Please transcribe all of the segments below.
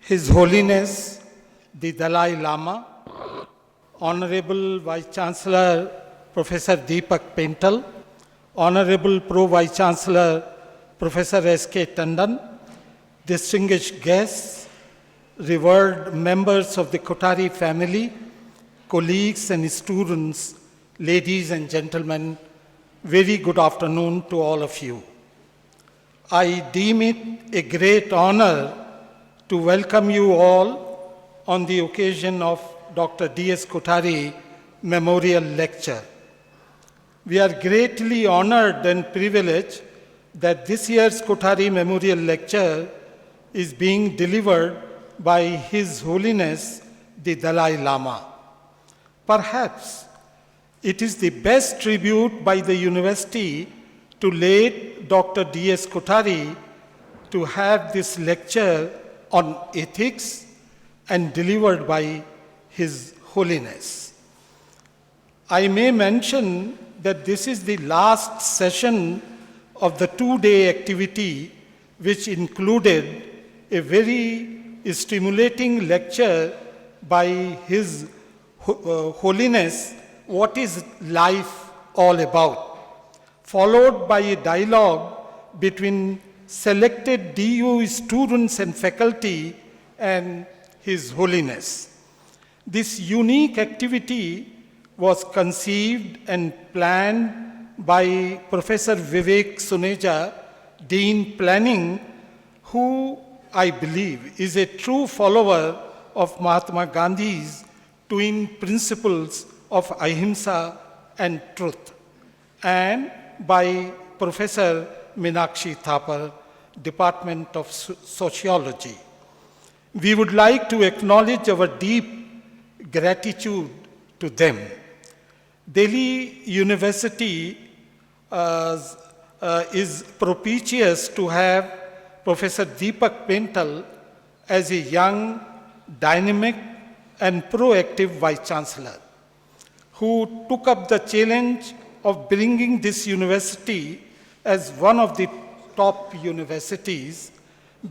His Holiness the Dalai Lama, Honorable Vice Chancellor Professor Deepak Pental, Honorable Pro Vice Chancellor Professor S.K. Tandon, distinguished guests, revered members of the Kothari family, colleagues and students, ladies and gentlemen, very good afternoon to all of you. I deem it a great honor to welcome you all on the occasion of Dr. D.S. Kothari Memorial Lecture. We are greatly honored and privileged that this year's Kothari Memorial Lecture is being delivered by His Holiness the Dalai Lama. Perhaps it is the best tribute by the university to late Dr. D.S. Kothari to have this lecture on ethics and delivered by His Holiness. I may mention that this is the last session of the two-day activity, which included a very stimulating lecture by His Holiness, What is Life All About, followed by a dialogue between selected DU students and faculty and His Holiness. This unique activity was conceived and planned by Professor Vivek Suneja, Dean Planning, who I believe is a true follower of Mahatma Gandhi's twin principles of ahimsa and truth, and by Professor Meenakshi Thapar, Department of Sociology. We would like to acknowledge our deep gratitude to them. Delhi University is propitious to have Professor Deepak Pental as a young, dynamic, and proactive Vice Chancellor, who took up the challenge of bringing this university as one of the top universities.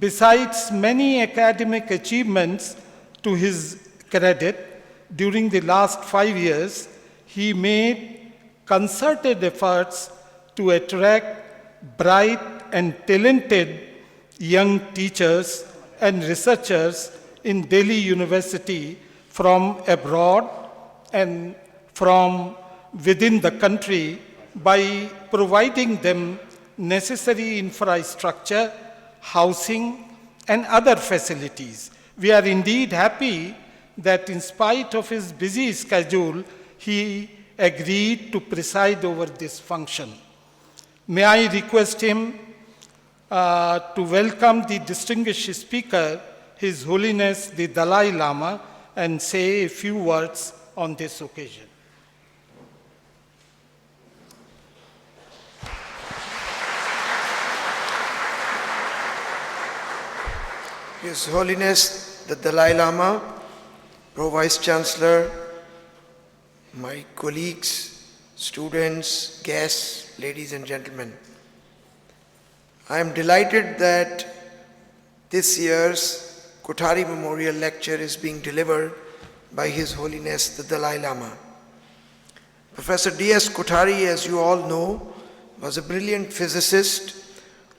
Besides many academic achievements to his credit, during the last 5 years, he made concerted efforts to attract bright and talented young teachers and researchers in Delhi University from abroad and from within the country by providing them necessary infrastructure, housing, and other facilities. We are indeed happy that in spite of his busy schedule, he agreed to preside over this function. May I request him to welcome the distinguished speaker, His Holiness the Dalai Lama, and say a few words on this occasion. His Holiness the Dalai Lama, Pro Vice Chancellor, my colleagues, students, guests, ladies and gentlemen. I am delighted that this year's Kothari Memorial Lecture is being delivered by His Holiness the Dalai Lama. Professor D.S. Kothari, as you all know, was a brilliant physicist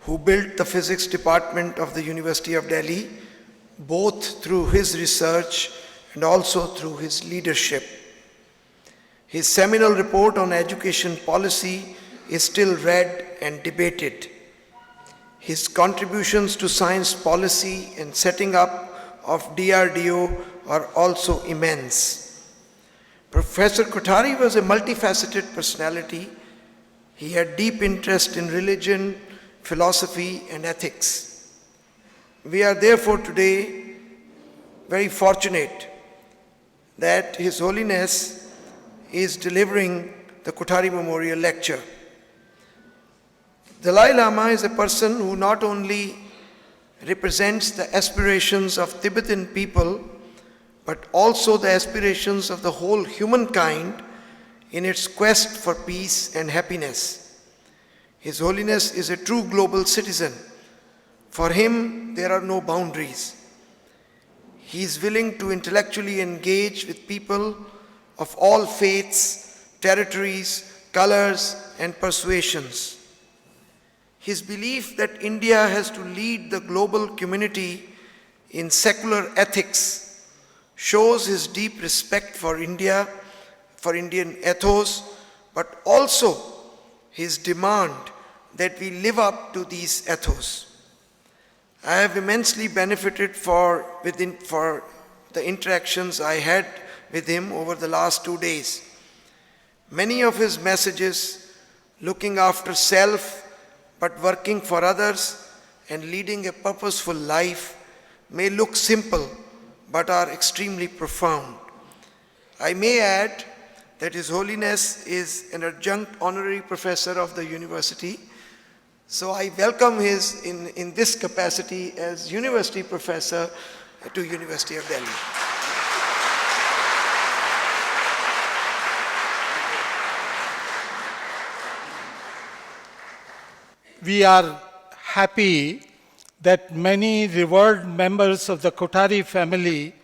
who built the physics department of the University of Delhi, both through his research and also through his leadership. His seminal report on education policy is still read and debated. His contributions to science policy and setting up of DRDO are also immense. Professor Kothari was a multifaceted personality. He had deep interest in religion, philosophy, and ethics. We are therefore today very fortunate that His Holiness is delivering the Kothari Memorial Lecture. Dalai Lama is a person who not only represents the aspirations of Tibetan people, but also the aspirations of the whole humankind in its quest for peace and happiness. His Holiness is a true global citizen. For him, there are no boundaries. He is willing to intellectually engage with people of all faiths, territories, colors, and persuasions. His belief that India has to lead the global community in secular ethics shows his deep respect for India, for Indian ethos, but also his demand that we live up to these ethos. I have immensely benefited for the interactions I had with him over the last 2 days. Many of his messages, looking after self, but working for others and leading a purposeful life, may look simple, but are extremely profound. I may add that His Holiness is an adjunct honorary professor of the university, so I welcome his in this capacity as university professor to University of Delhi. We are happy that many revered members of the Kothari family,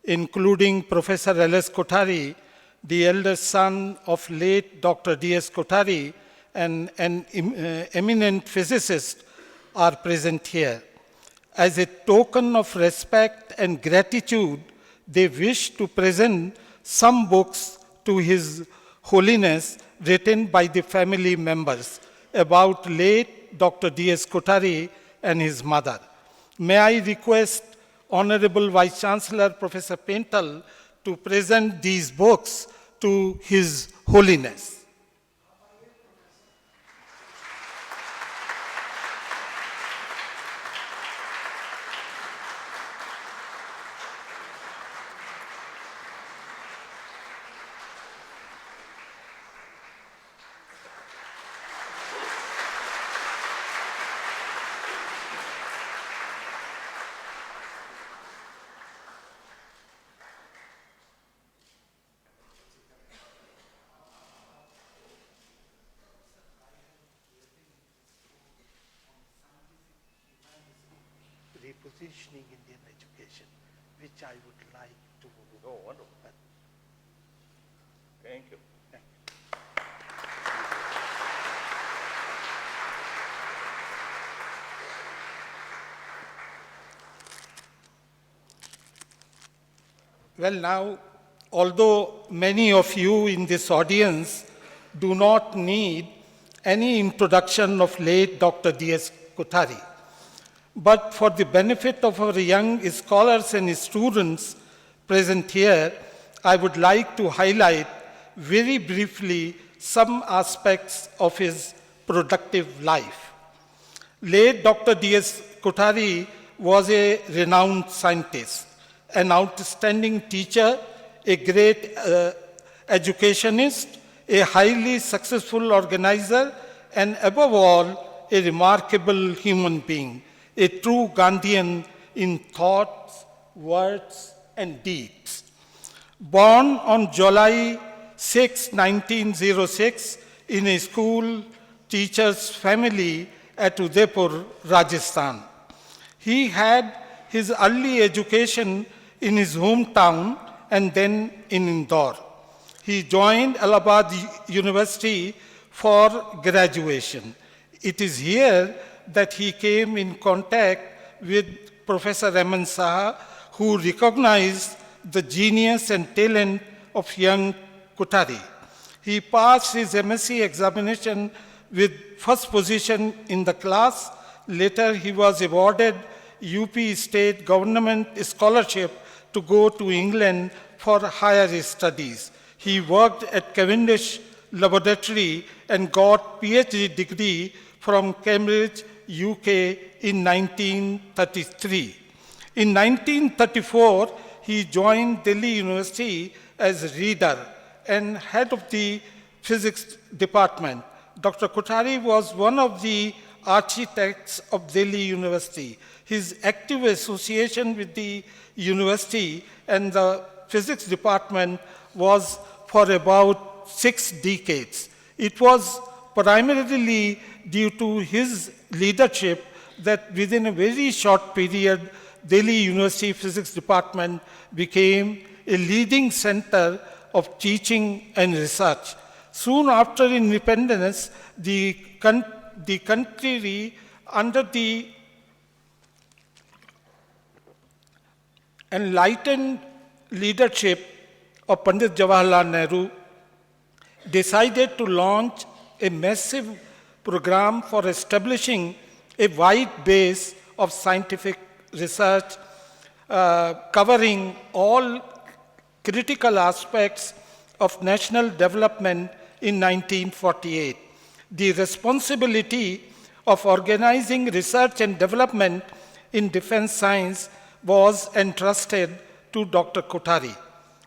including Professor L.S. Kothari, the eldest son of late Dr. D.S. Kothari, and an eminent physicist, are present here. As a token of respect and gratitude, they wish to present some books to His Holiness written by the family members about late Dr. D.S. Kothari and his mother. May I request Honorable Vice Chancellor Professor Pental to present these books to His Holiness. Repositioning Indian education, which I would like to. Oh, wonderful. Thank you. Thank you. Well, now, although many of you in this audience do not need any introduction of late Dr. D.S. Kothari, but for the benefit of our young scholars and students present here, I would like to highlight very briefly some aspects of his productive life. Late Dr. D.S. Kothari was a renowned scientist, an outstanding teacher, a great educationist, a highly successful organizer, and above all, a remarkable human being, a true Gandhian in thoughts, words, and deeds. Born on July 6, 1906, in a school teacher's family at Udaipur, Rajasthan. He had his early education in his hometown and then in Indore. He joined Allahabad University for graduation. It is here that he came in contact with Professor M.N. Saha, who recognized the genius and talent of young Kothari. He passed his MSc examination with first position in the class. Later, he was awarded UP State Government Scholarship to go to England for higher studies. He worked at Cavendish Laboratory and got PhD degree from Cambridge, UK in 1933. In 1934, he joined Delhi University as reader and head of the physics department. Dr. Kothari was one of the architects of Delhi University. His active association with the university and the physics department was for about 6 decades. It was primarily due to his leadership that within a very short period, Delhi University Physics Department became a leading center of teaching and research. Soon after independence, the country under the enlightened leadership of Pandit Jawaharlal Nehru decided to launch a massive program for establishing a wide base of scientific research covering all critical aspects of national development in 1948. The responsibility of organizing research and development in defense science was entrusted to Dr. Kothari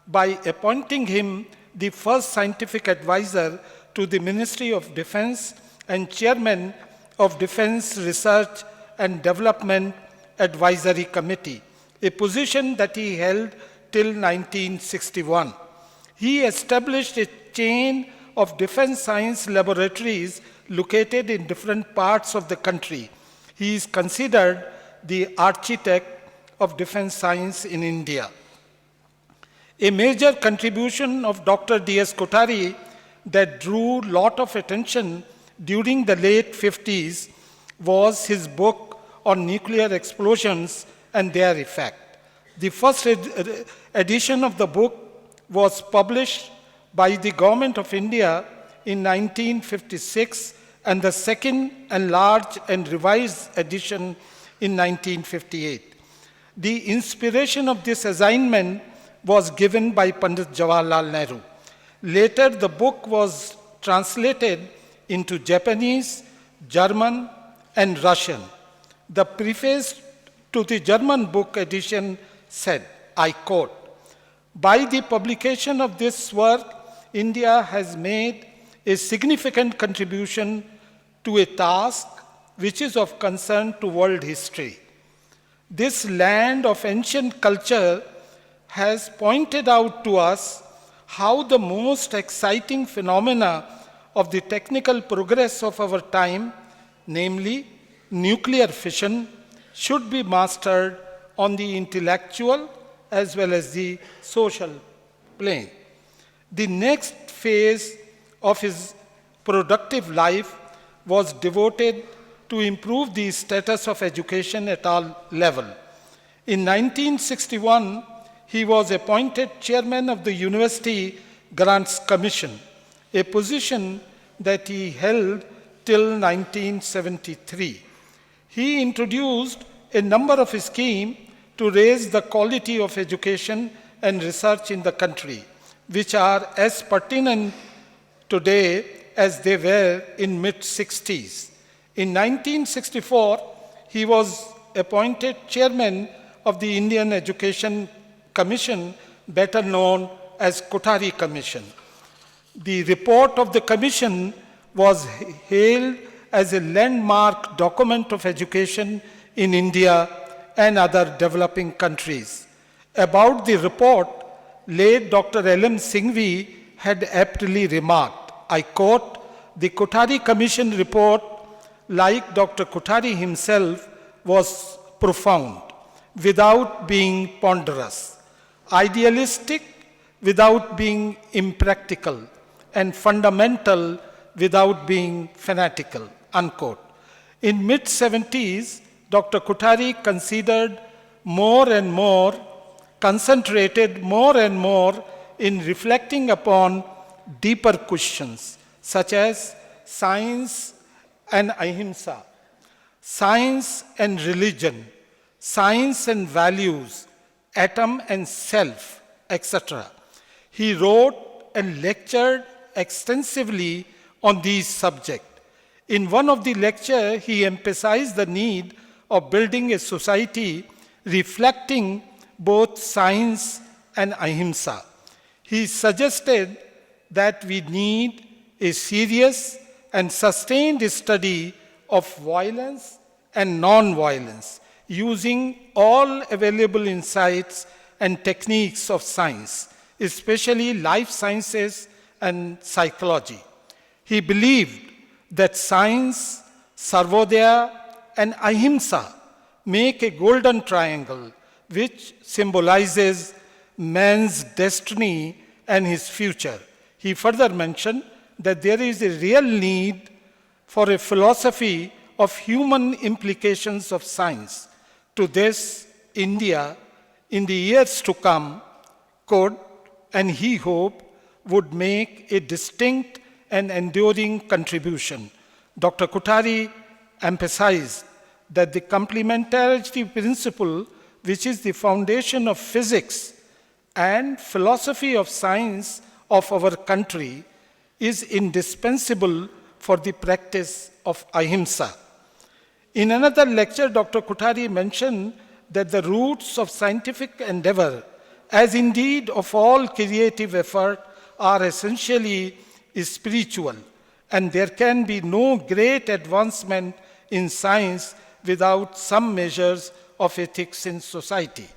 by appointing him the first scientific advisor to the Ministry of Defense and chairman of Defense Research and Development Advisory Committee, a position that he held till 1961. He established a chain of defense science laboratories located in different parts of the country. He is considered the architect of defense science in India. A major contribution of Dr. D.S. Kothari that drew a lot of attention during the late 50s was his book on nuclear explosions and their effect. The first edition of the book was published by the Government of India in 1956 and the second enlarged and revised edition in 1958. The inspiration of this assignment was given by Pandit Jawaharlal Nehru. Later, the book was translated into Japanese, German, and Russian. The preface to the German book edition said, I quote, "By the publication of this work, India has made a significant contribution to a task which is of concern to world history. This land of ancient culture has pointed out to us how the most exciting phenomena of the technical progress of our time, namely nuclear fission, should be mastered on the intellectual as well as the social plane." The next phase of his productive life was devoted to improve the status of education at all levels. In 1961, he was appointed chairman of the University Grants Commission, a position that he held till 1973. He introduced a number of schemes to raise the quality of education and research in the country, which are as pertinent today as they were in mid-60s. In 1964, he was appointed chairman of the Indian Education Commission, better known as Kothari Commission. The report of the commission was hailed as a landmark document of education in India and other developing countries. About the report, late Dr. L.M. Singhvi had aptly remarked, I quote, "The Kothari Commission report, like Dr. Kothari himself, was profound without being ponderous, idealistic without being impractical, and fundamental without being fanatical," unquote. In mid-70s, Dr. Kothari concentrated more and more in reflecting upon deeper questions such as science and ahimsa, science and religion, science and values, atom and self, etc. He wrote and lectured extensively on these subjects. In one of the lectures, he emphasized the need of building a society reflecting both science and ahimsa. He suggested that we need a serious and sustained study of violence and non-violence, using all available insights and techniques of science, especially life sciences and psychology. He believed that science, sarvodaya, and ahimsa make a golden triangle which symbolizes man's destiny and his future. He further mentioned that there is a real need for a philosophy of human implications of science. To this, India, in the years to come, could, and he hoped, would make a distinct and enduring contribution. Dr. Kothari emphasized that the complementarity principle, which is the foundation of physics and philosophy of science of our country, is indispensable for the practice of ahimsa. In another lecture, Dr. Kothari mentioned that the roots of scientific endeavor, as indeed of all creative effort, are essentially spiritual, and there can be no great advancement in science without some measures of ethics in society.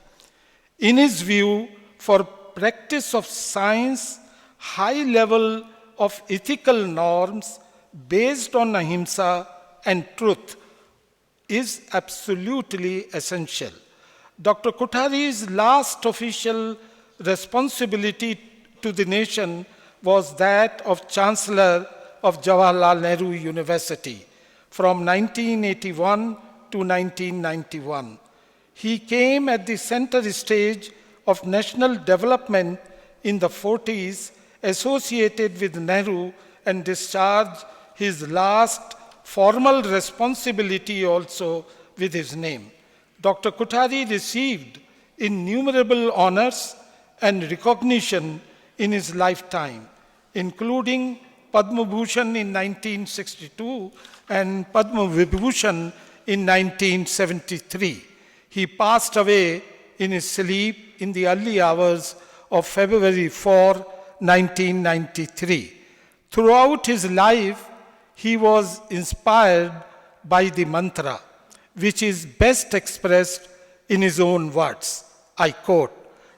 In his view, for practice of science, high level of ethical norms based on ahimsa and truth is absolutely essential. Dr. Kothari's last official responsibility to the nation was that of Chancellor of Jawaharlal Nehru University from 1981 to 1991. He came at the center stage of national development in the 40s, associated with Nehru, and discharged his last formal responsibility also with his name. Dr. Kothari received innumerable honors and recognition in his lifetime, including Padma Bhushan in 1962 and Padma Vibhushan in 1973. He passed away in his sleep in the early hours of February 4, 1993. Throughout his life, he was inspired by the mantra, which is best expressed in his own words. I quote,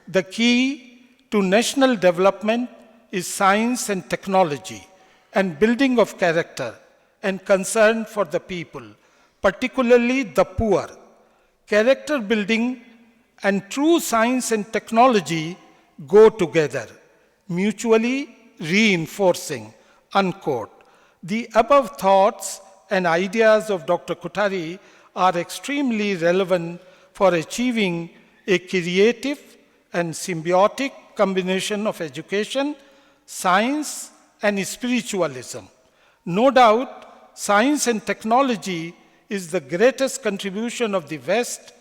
"The key to national development is science and technology and building of character and concern for the people, particularly the poor. Character building and true science and technology go together, mutually reinforcing," unquote. The above thoughts and ideas of Dr. Kothari are extremely relevant for achieving a creative and symbiotic combination of education, science, and spiritualism. No doubt, science and technology is the greatest contribution of the West.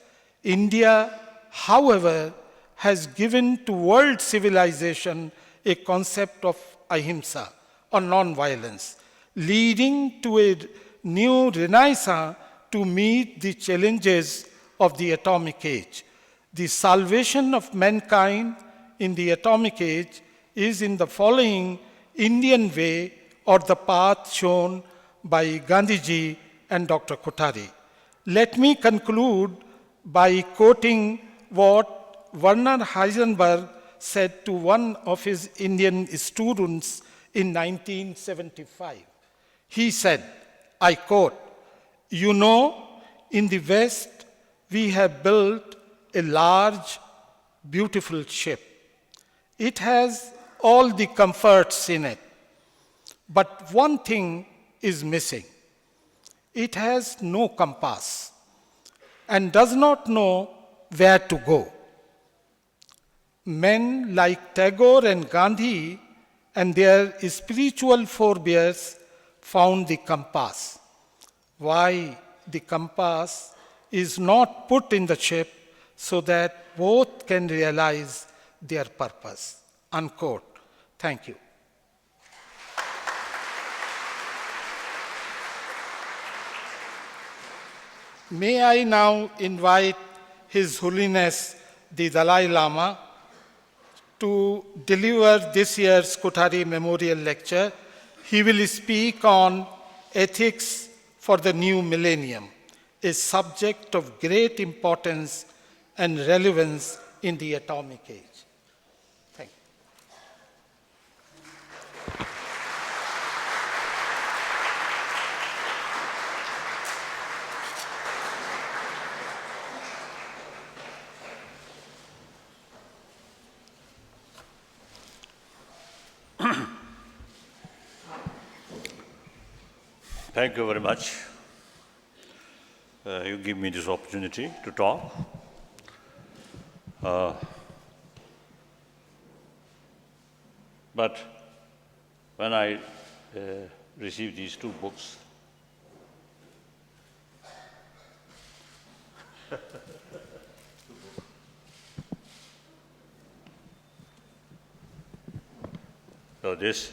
India, however, has given to world civilization a concept of ahimsa, or non-violence, leading to a new renaissance to meet the challenges of the atomic age. The salvation of mankind in the atomic age is in the following Indian way, or the path shown by Gandhiji and Dr. Kothari. Let me conclude by quoting what Werner Heisenberg said to one of his Indian students in 1975. He said, I quote, "You know, in the West, we have built a large, beautiful ship. It has all the comforts in it. But one thing is missing. It has no compass and does not know where to go." Men like Tagore and Gandhi and their spiritual forebears found the compass. Why the compass is not put in the ship so that both can realize their purpose. Unquote. Thank you. May I now invite His Holiness the Dalai Lama to deliver this year's Kothari Memorial Lecture. He will speak on ethics for the new millennium, a subject of great importance and relevance in the atomic age. Thank you. Thank you very much. You give me this opportunity to talk. But when I received these two books, so this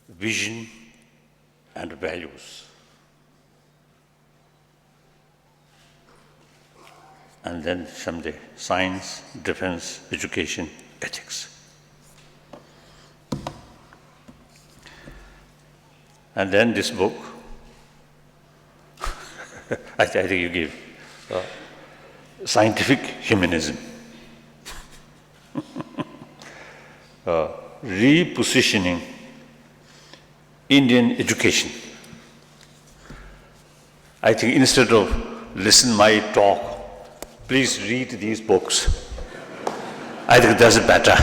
vision and values, and then someday science, defense, education, ethics. And then this book, I think you give scientific humanism, repositioning Indian education. I think instead of listen my talk, please read these books. I think that's better.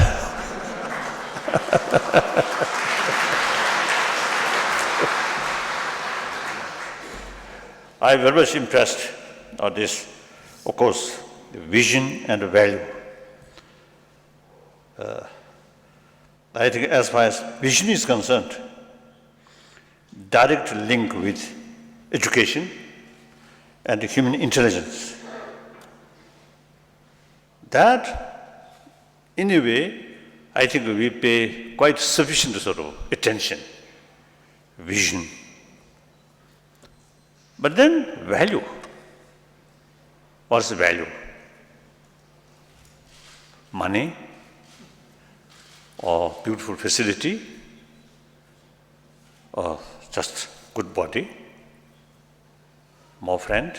I'm very much impressed on this, of course, the vision and the value. I think as far as vision is concerned, direct link with education and human intelligence. That, in a way, I think we pay quite sufficient sort of attention, vision. But then value. What's the value? Money or beautiful facility or just good body, more friend?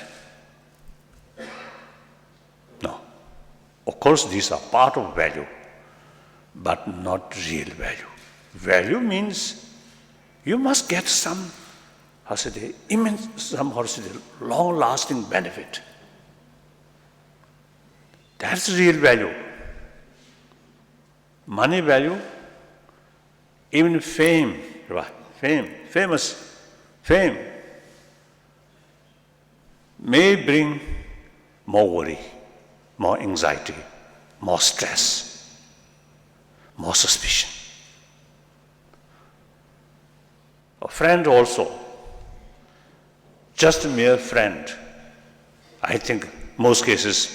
No. Of course, these are part of value, but not real value. Value means you must get some, immense, long-lasting benefit. That's real value. Money value, even fame, fame may bring more worry, more anxiety, more stress, more suspicion. A friend also, just a mere friend, I think most cases,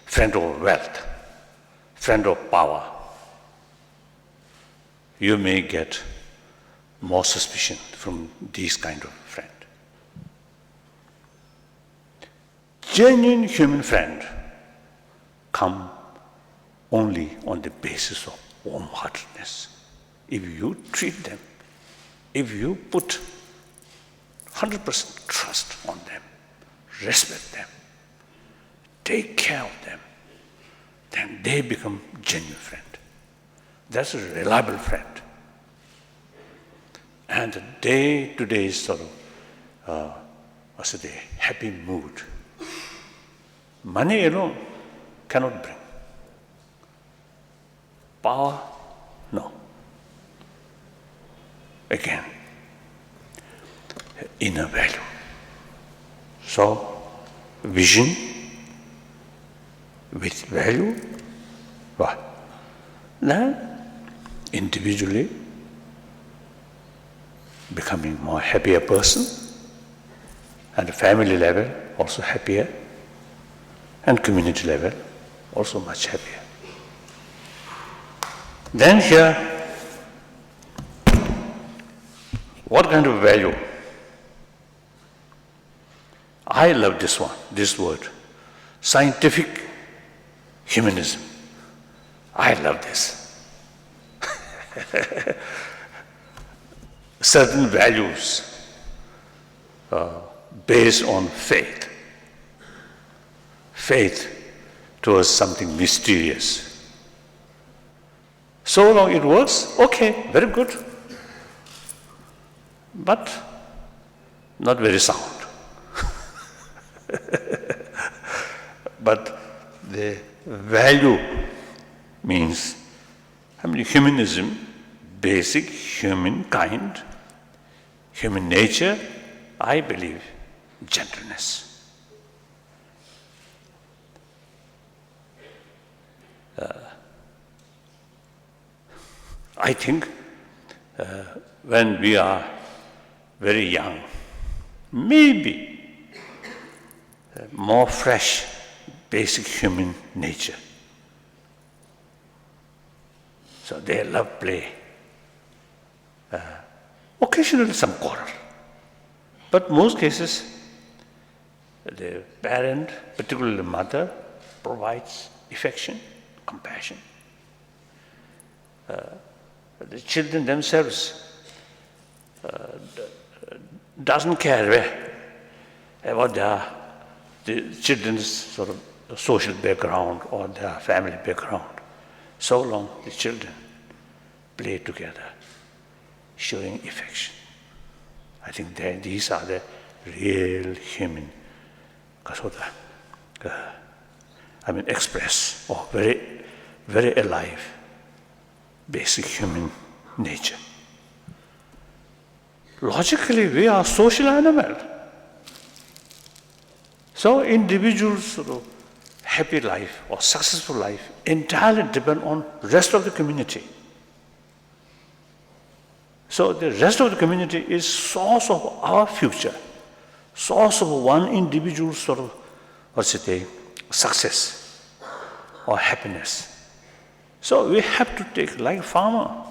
friend of wealth, friend of power, you may get more suspicion from these kind of friend. Genuine human friend come only on the basis of warm-heartedness. If you treat them, if you put 100% trust on them, respect them, take care of them, then they become genuine friend. That's a reliable friend. And the day-to-day sort of, happy mood. Money alone cannot bring. Power, no. Again, inner value. So, vision with value, what? Then, individually, becoming more happier person, and family level also happier, and community level also much happier. Then here, what kind of value? I love this one, this word, scientific humanism. I love this. Certain values based on faith. Faith towards something mysterious. So long it works, okay, very good. But not very sound. But the value means, humanism, basic human kind, human nature, I believe gentleness. I think when we are very young, maybe more fresh, basic human nature. So they love play. Occasionally some quarrel. But most cases, the parent, particularly the mother, provides affection, compassion. The children themselves doesn't care about the children's sort of social background or their family background. So long the children play together, showing affection. I think these are the real human, express or very, very alive, basic human nature. Logically, we are social animal. So individuals' sort of happy life or successful life entirely depend on rest of the community. So the rest of the community is source of our future, source of one individual's sort of, success or happiness. So we have to take, like farmer,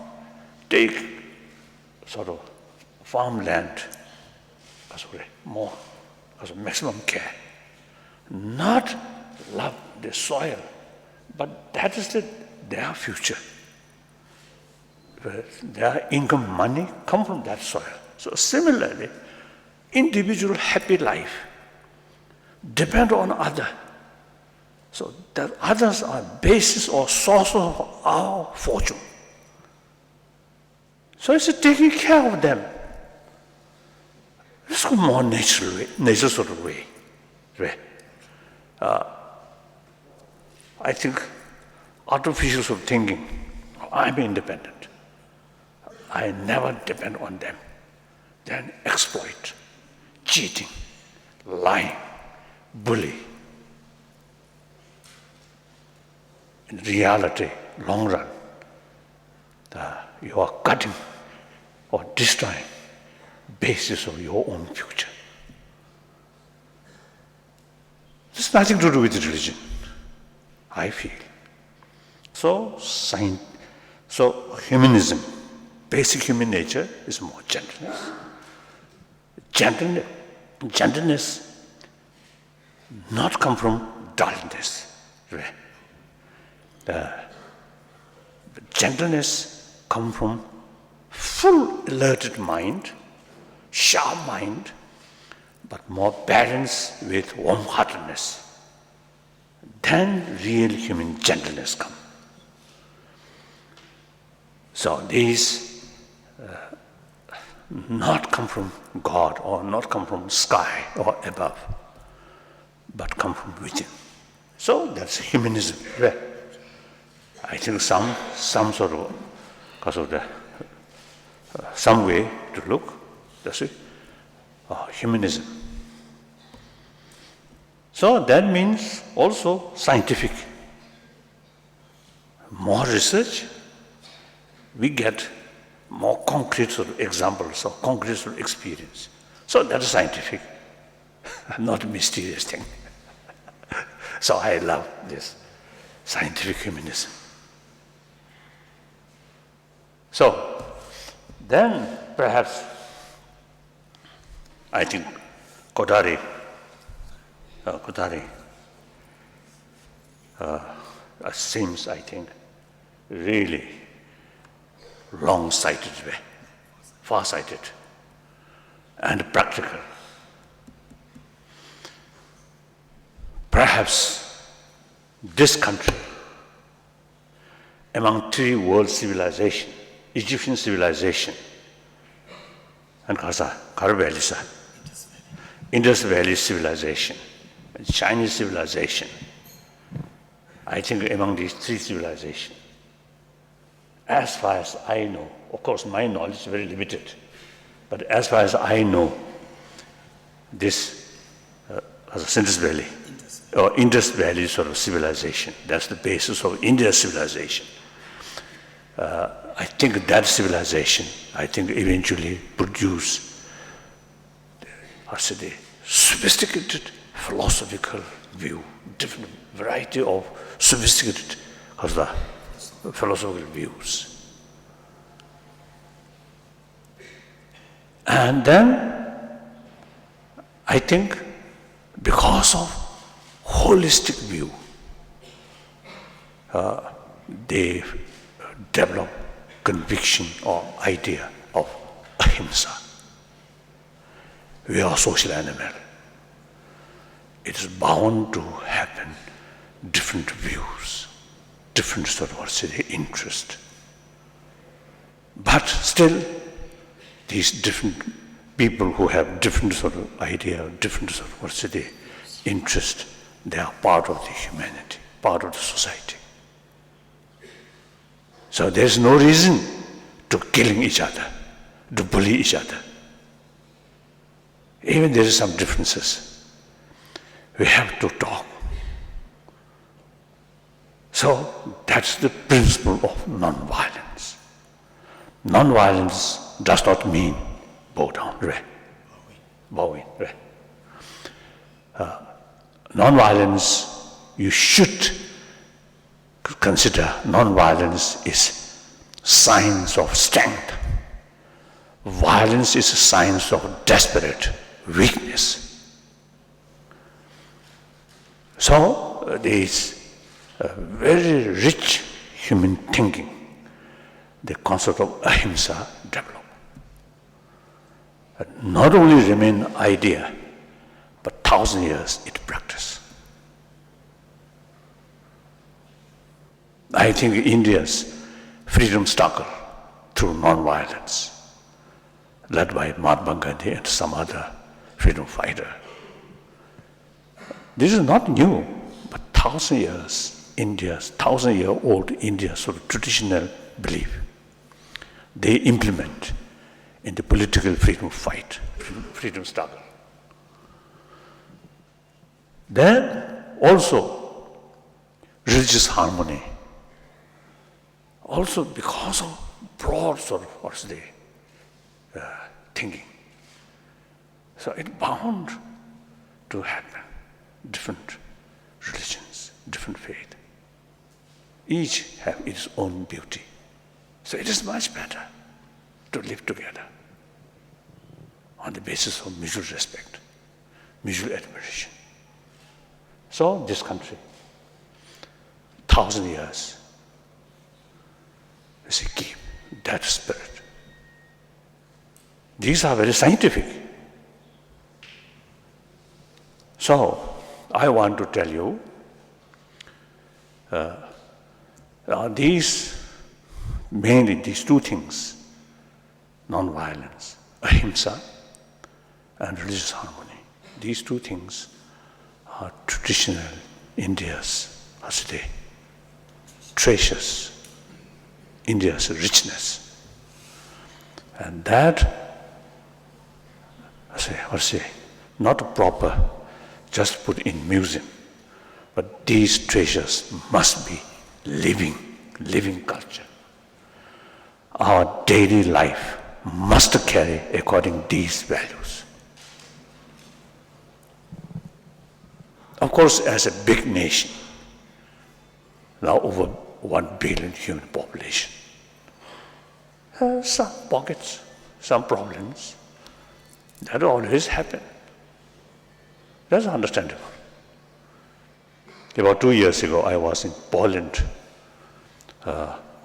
take sort of farmland, more, maximum care. Not love the soil, but that is their future. Their income, money come from that soil. So similarly, individual happy life depend on other. So that others are basis or source of our fortune. So it's taking care of them. It's a more natural sort of way. I think artificial sort of thinking, I'm independent. I never depend on them. Then exploit, cheating, lying, bully. In reality, long run, you are cutting or destroying basis of your own future. It's nothing to do with religion, I feel. So humanism, basic human nature is more gentleness. Gentleness not come from dullness. Gentleness come from full alerted mind, sharp mind, but more balanced with warm-heartedness. Then real human gentleness comes. So these not come from God or not come from sky or above, but come from within. So that's humanism. I think some sort of, because of the some way to look, that's it, humanism. So that means also scientific. More research, we get more concrete sort of examples or concrete sort of experience. So that is scientific, not a mysterious thing. So I love this scientific humanism. So then perhaps I think Kothari seems, I think, really long-sighted way, far-sighted and practical. Perhaps this country, among three world civilizations, Egyptian civilization, and Indus Valley civilization, Chinese civilization, I think among these three civilizations, as far as I know, of course my knowledge is very limited, but as far as I know, this Indus Valley, or Indus Valley sort of civilization. That's the basis of India's civilization. I think that civilization, eventually produced, the sophisticated philosophical view, different variety of sophisticated philosophical views. And then, I think, because of holistic view, they develop conviction or idea of ahimsa. We are a social animal. It is bound to happen different views, different sort of interest. But still, these different people who have different sort of idea, different sort of interest, they are part of the humanity, part of the society. So there's no reason to killing each other, to bully each other. Even there is some differences. We have to talk. So that's the principle of non-violence. Non-violence does not mean bow down, bowing. Non-violence, you should consider non-violence is signs of strength. Violence is a sign of desperate weakness. So there is a very rich human thinking, the concept of ahimsa developed. Not only remain idea, but 1,000 years it practice. I think India's freedom struggle through non-violence, led by Mahatma Gandhi and some other freedom fighter. This is not new, but 1,000 years, India's 1,000-year-old India's sort of traditional belief, they implement in the political freedom fight, freedom struggle. Then also religious harmony, also because of broad sort of thinking. So it's bound to happen. Different religions, different faith. Each have its own beauty. So it is much better to live together on the basis of mutual respect, mutual admiration. So this country, 1,000 years, keep that spirit. These are very scientific. So I want to tell you, mainly these two things, non-violence, ahimsa, and religious harmony. These two things are traditional India's treasures, India's richness. And that, not proper, just put in museum, but these treasures must be living culture. Our daily life must carry according to these values. Of course, as a big nation, now over 1 billion human population, some pockets, some problems, that always happen. That's understandable. About 2 years ago, I was in Poland.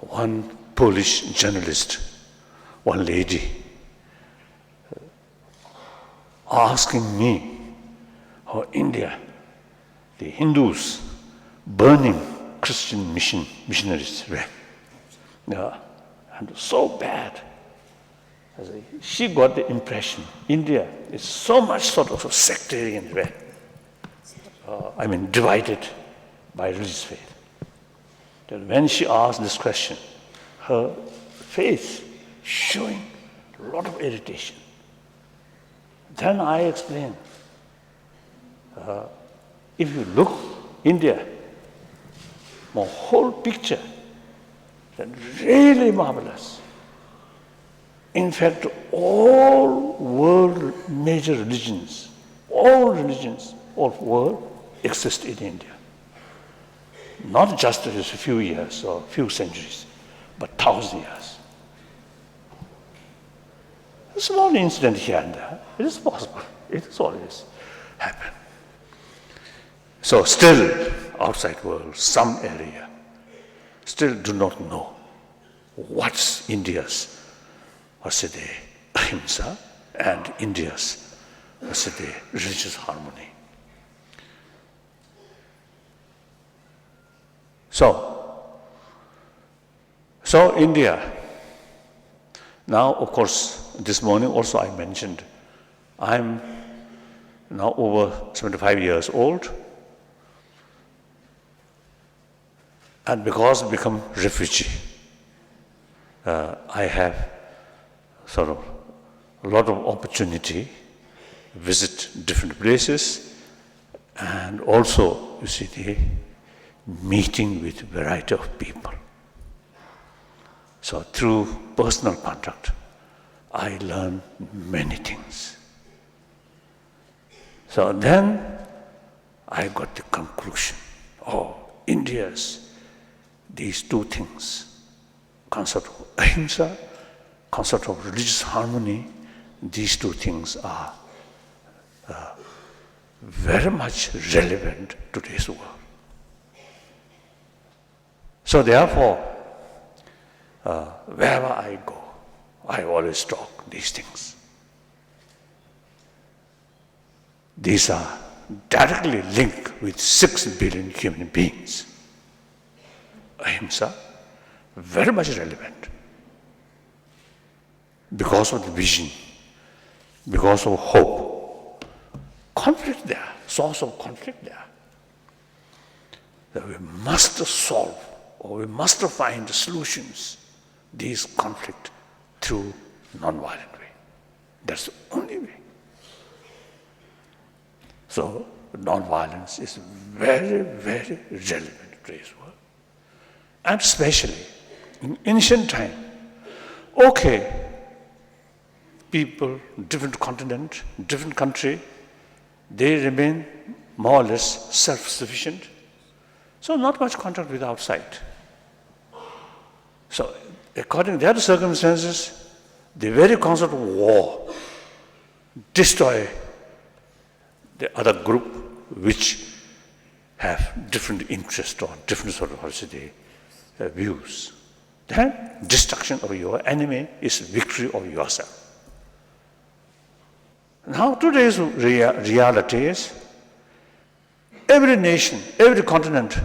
One Polish journalist, one lady, asking me how India, the Hindus, burning Christian missionaries were. And so bad. She got the impression India is so much sort of a sectarian way. Divided by religious faith. That when she asked this question, her face showing a lot of irritation. Then I explained, If you look India, my whole picture, really marvelous. In fact, all world major religions, all religions of world exist in India. Not just a few years or few centuries, but 1,000 years. A small incident here and there, it is possible. It has always happened. So still, outside world, some area, still do not know what's India's, ahimsa, and India's, religious harmony. So India, now of course, this morning also I mentioned, I'm now over 75 years old, and because I become refugee, I have sort of a lot of opportunity to visit different places, and also, you see, the meeting with a variety of people. So through personal contact, I learn many things. So then I got the conclusion, India's these two things, concept of ahimsa, concept of religious harmony, these two things are very much relevant to today's world. So therefore, wherever I go, I always talk these things. These are directly linked with 6 billion human beings. Ahimsa, very much relevant. Because of the vision, because of hope. Conflict there, source of conflict there. That we must solve, or we must find solutions, these conflict through non-violent way. That's the only way. So non-violence is very, very relevant to today's world. And especially in ancient time, people, different continent, different country, they remain more or less self-sufficient. So not much contact with outside. So according to their circumstances, the very concept of war destroy the other group which have different interests or different sort of views. Then destruction of your enemy is victory of yourself. Now today's reality is every nation, every continent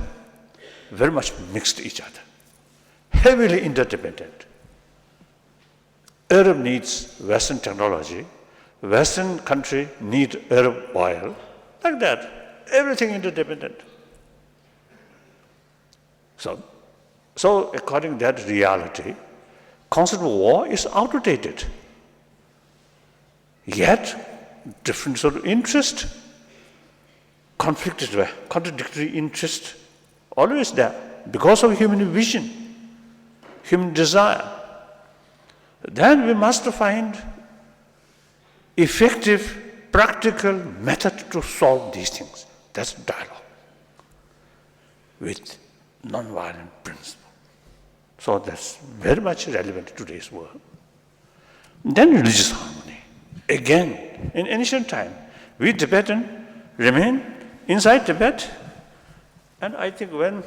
very much mixed each other, heavily interdependent. Arab needs Western technology, Western country need Arab oil, like that, everything interdependent. So according to that reality, concept of war is outdated. Yet, different sort of interest, contradictory interest, always there, because of human vision, human desire. Then we must find effective, practical method to solve these things. That's dialogue with non-violent principle. So that's very much relevant to today's world. Then religious harmony. Again, in ancient time, we Tibetan remain inside Tibet, and I think when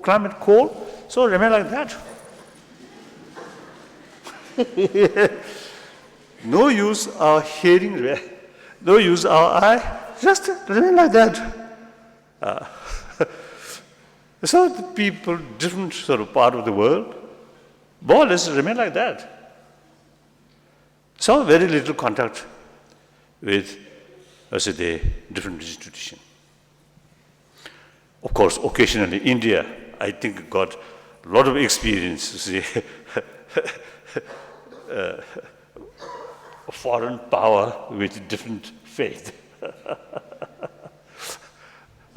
climate cold, so remain like that. No use our hearing, no use our eye, just remain like that. So the people, different sort of part of the world, more or less remain like that. So very little contact with, the different institutions. Of course, occasionally India, I think, got a lot of experience, foreign power with different faith.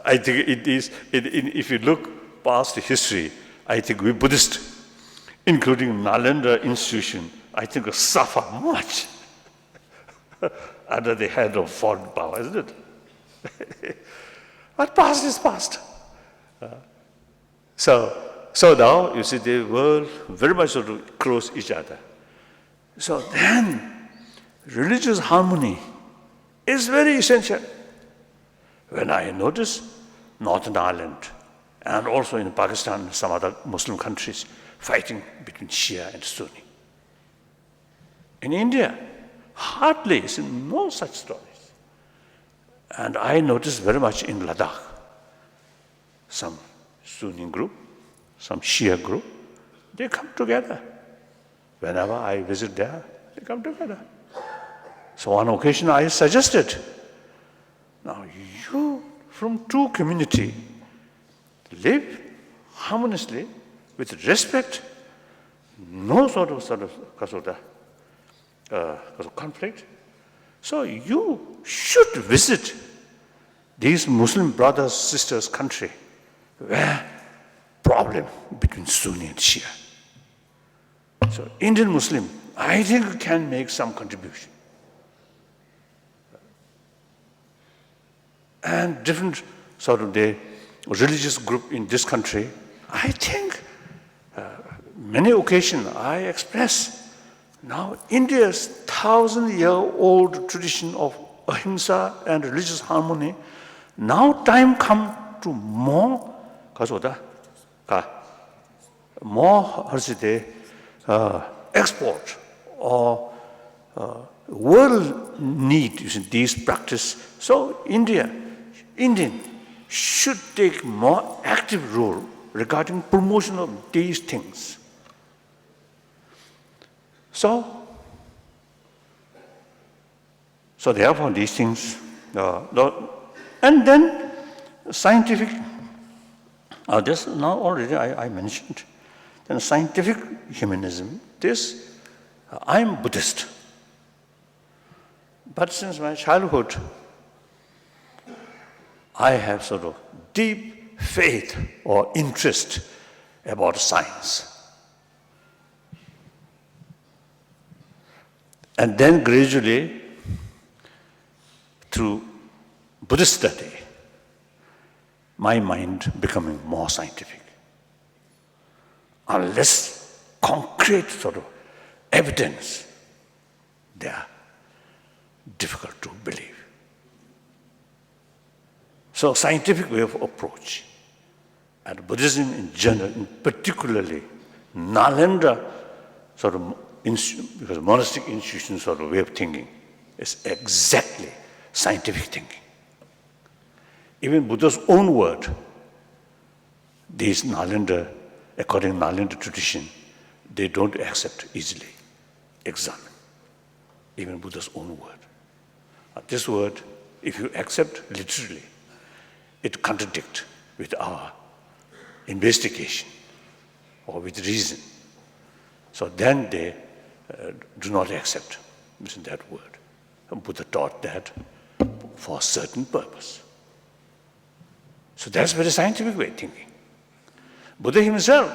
I think it is, if you look past history, I think we Buddhists, including Nalanda institution, I think suffer much under the head of foreign power, isn't it? But past is past. So now, you see, the world very much sort of close each other. So then, religious harmony is very essential. When I notice Northern Ireland and also in Pakistan and some other Muslim countries fighting between Shia and Sunni. In India, hardly is no such stories. And I notice very much in Ladakh, some Sunni group, some Shia group, they come together. Whenever I visit there, they come together. So on occasion I suggested, now you from two community live harmoniously with respect, no sort of conflict. So you should visit these Muslim brothers, sisters country where problem between Sunni and Shia. So Indian Muslim, I think can make some contribution. And different sort of the religious group in this country, I think many occasions I express now India's 1,000-year-old tradition of ahimsa and religious harmony, now time come to more export or world need these practice. So Indian should take more active role regarding promotion of these things. So therefore these things, and then scientific, this now already I mentioned, then scientific humanism, this, I'm Buddhist. But since my childhood, I have sort of deep faith or interest about science. And then gradually, through Buddhist study, my mind becoming more scientific. Unless concrete sort of evidence, they are difficult to believe. So scientific way of approach, and Buddhism in general, and particularly Nalanda sort of because monastic institution sort of way of thinking is exactly scientific thinking. Even Buddha's own word, these Nalanda, according to Nalanda tradition, they don't accept easily, examine. Even Buddha's own word. This word, if you accept literally, it contradicts with our investigation or with reason. So then they do not accept that word. And Buddha taught that for a certain purpose. So that's very scientific way of thinking. Buddha himself,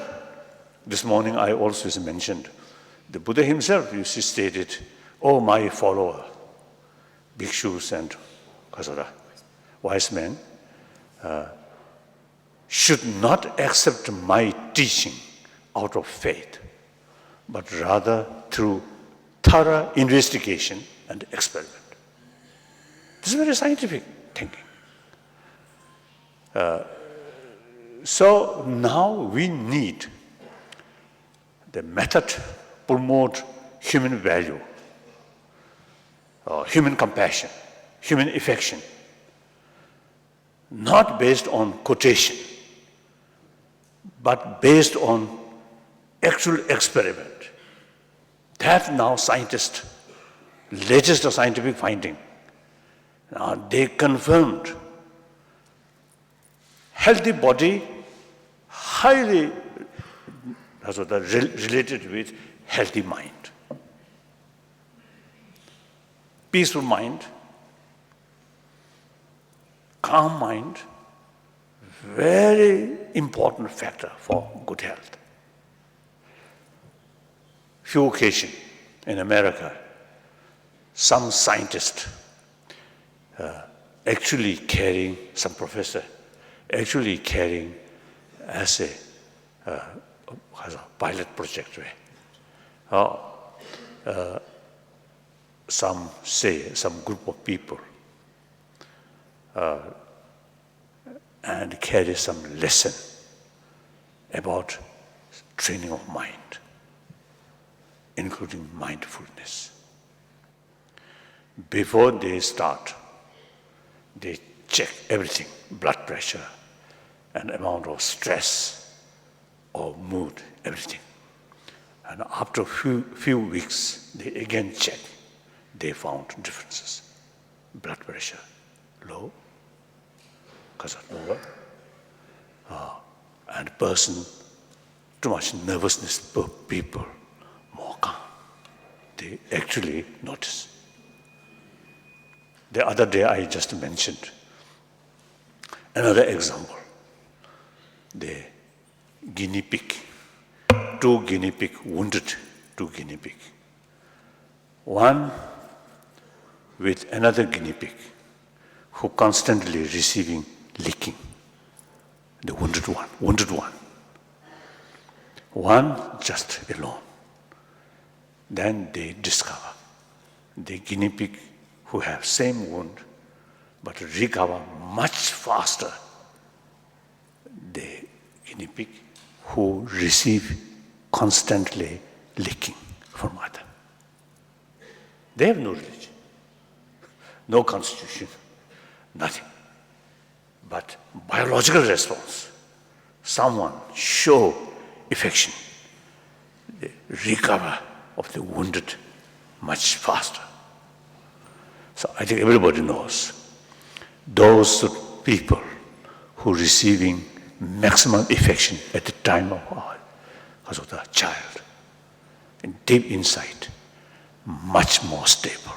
this morning I also mentioned, the Buddha himself used to stated, "Oh, my follower, bhikshus and wise men, should not accept my teaching out of faith, but rather through thorough investigation and experiment." This is very scientific thinking. So now we need the method promote human value, human compassion, human affection, not based on quotation, but based on actual experiment. That now scientists, latest scientific finding, they confirmed healthy body highly related with healthy mind. Peaceful mind, calm mind, very important factor for good health. Few occasions in America, some scientist actually carrying, some professor actually carrying as a pilot project. Some say, some group of people and carry some lesson about training of mind, including mindfulness. Before they start, they check everything, blood pressure and amount of stress or mood, everything. And after few weeks, they again check. They found differences. Blood pressure low, because of lower. And person, too much nervousness, people more calm. They actually notice. The other day I just mentioned another example. The guinea pig, two guinea pig, wounded two guinea pig. One with another guinea pig who constantly receiving licking, the wounded one. One just alone. Then they discover the guinea pig who have same wound but recover much faster the guinea pig who receive constantly licking from other. They have no religion, no constitution, nothing. But biological response, someone show affection, they recover of the wounded much faster. So I think everybody knows those people who receiving maximum affection at the time because of the child, in deep insight, much more stable.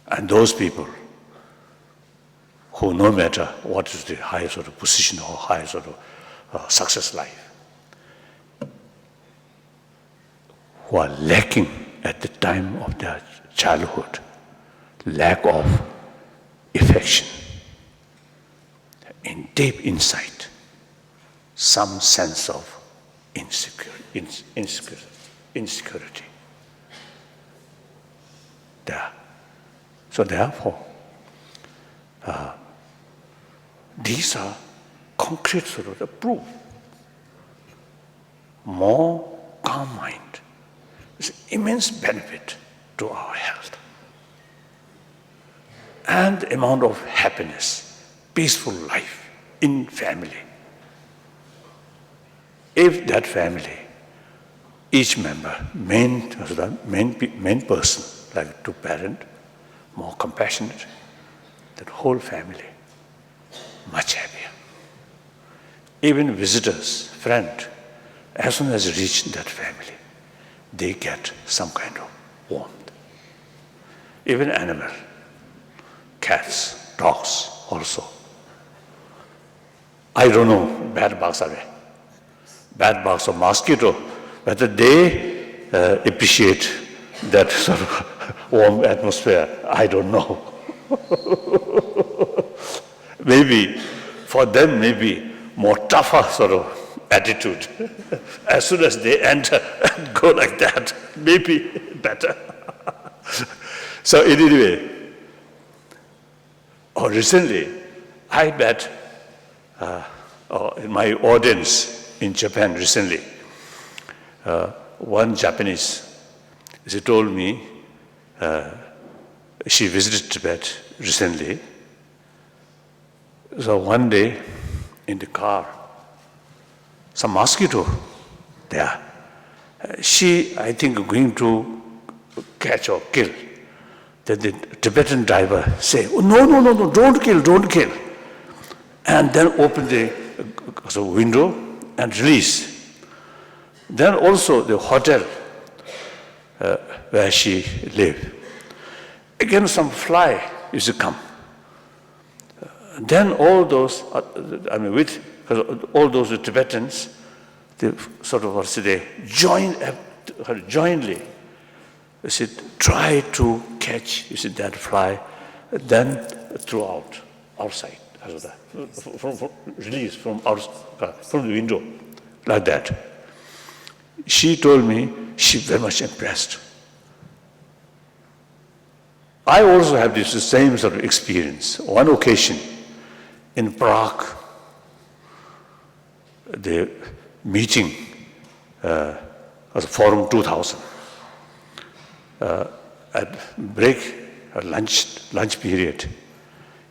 And those people who, no matter what is the highest sort of position or highest sort of success life, who are lacking at the time of their childhood, lack of affection, in deep insight, some sense of insecurity. There. So therefore, these are concrete sort of the proof. More calm mind is immense benefit to our health. And the amount of happiness, peaceful life in family. If that family, each member, main person, like to parent, more compassionate, that whole family, much happier. Even visitors, friend, as soon as they reach that family, they get some kind of warmth. Even animal, cats, dogs also. I don't know, bad bugs are there. Bad bugs or mosquito, whether they appreciate that sort of warm atmosphere, I don't know. Maybe for them, maybe more tougher sort of attitude. As soon as they enter and go like that, maybe better. So anyway, recently, I met in my audience in Japan recently, one Japanese, she told me she visited Tibet recently. So one day in the car, some mosquito there. She, I think, going to catch or kill. Then the Tibetan driver say, oh, no, don't kill. And then open the window and release. Then also the hotel where she lived. Again, some fly used to come. Then all those, all those Tibetans, they sort of, they jointly, try to catch, that fly, then throw out outside, release from the window, like that. She told me she very much impressed. I also have this same sort of experience. One occasion in Prague, the meeting was Forum 2000. At break, lunch period,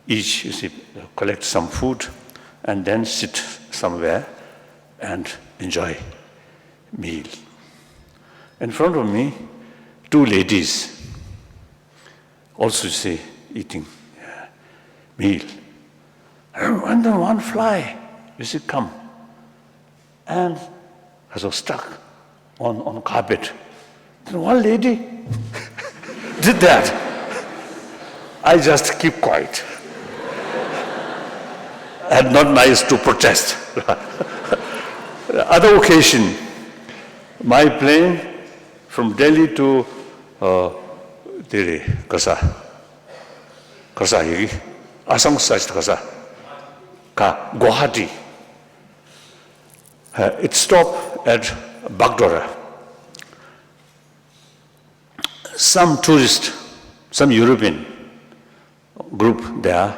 each collect some food and then sit somewhere and enjoy meal. In front of me, two ladies also eating meal. And then one fly, come, and I was stuck on carpet. Then one lady did that. I just keep quiet. And not nice to protest. Other occasion, my plane from Delhi to Delhi, Kasa, Assam side Kasa, Guwahati. It stopped at Bagdora. Some tourist, some European group there.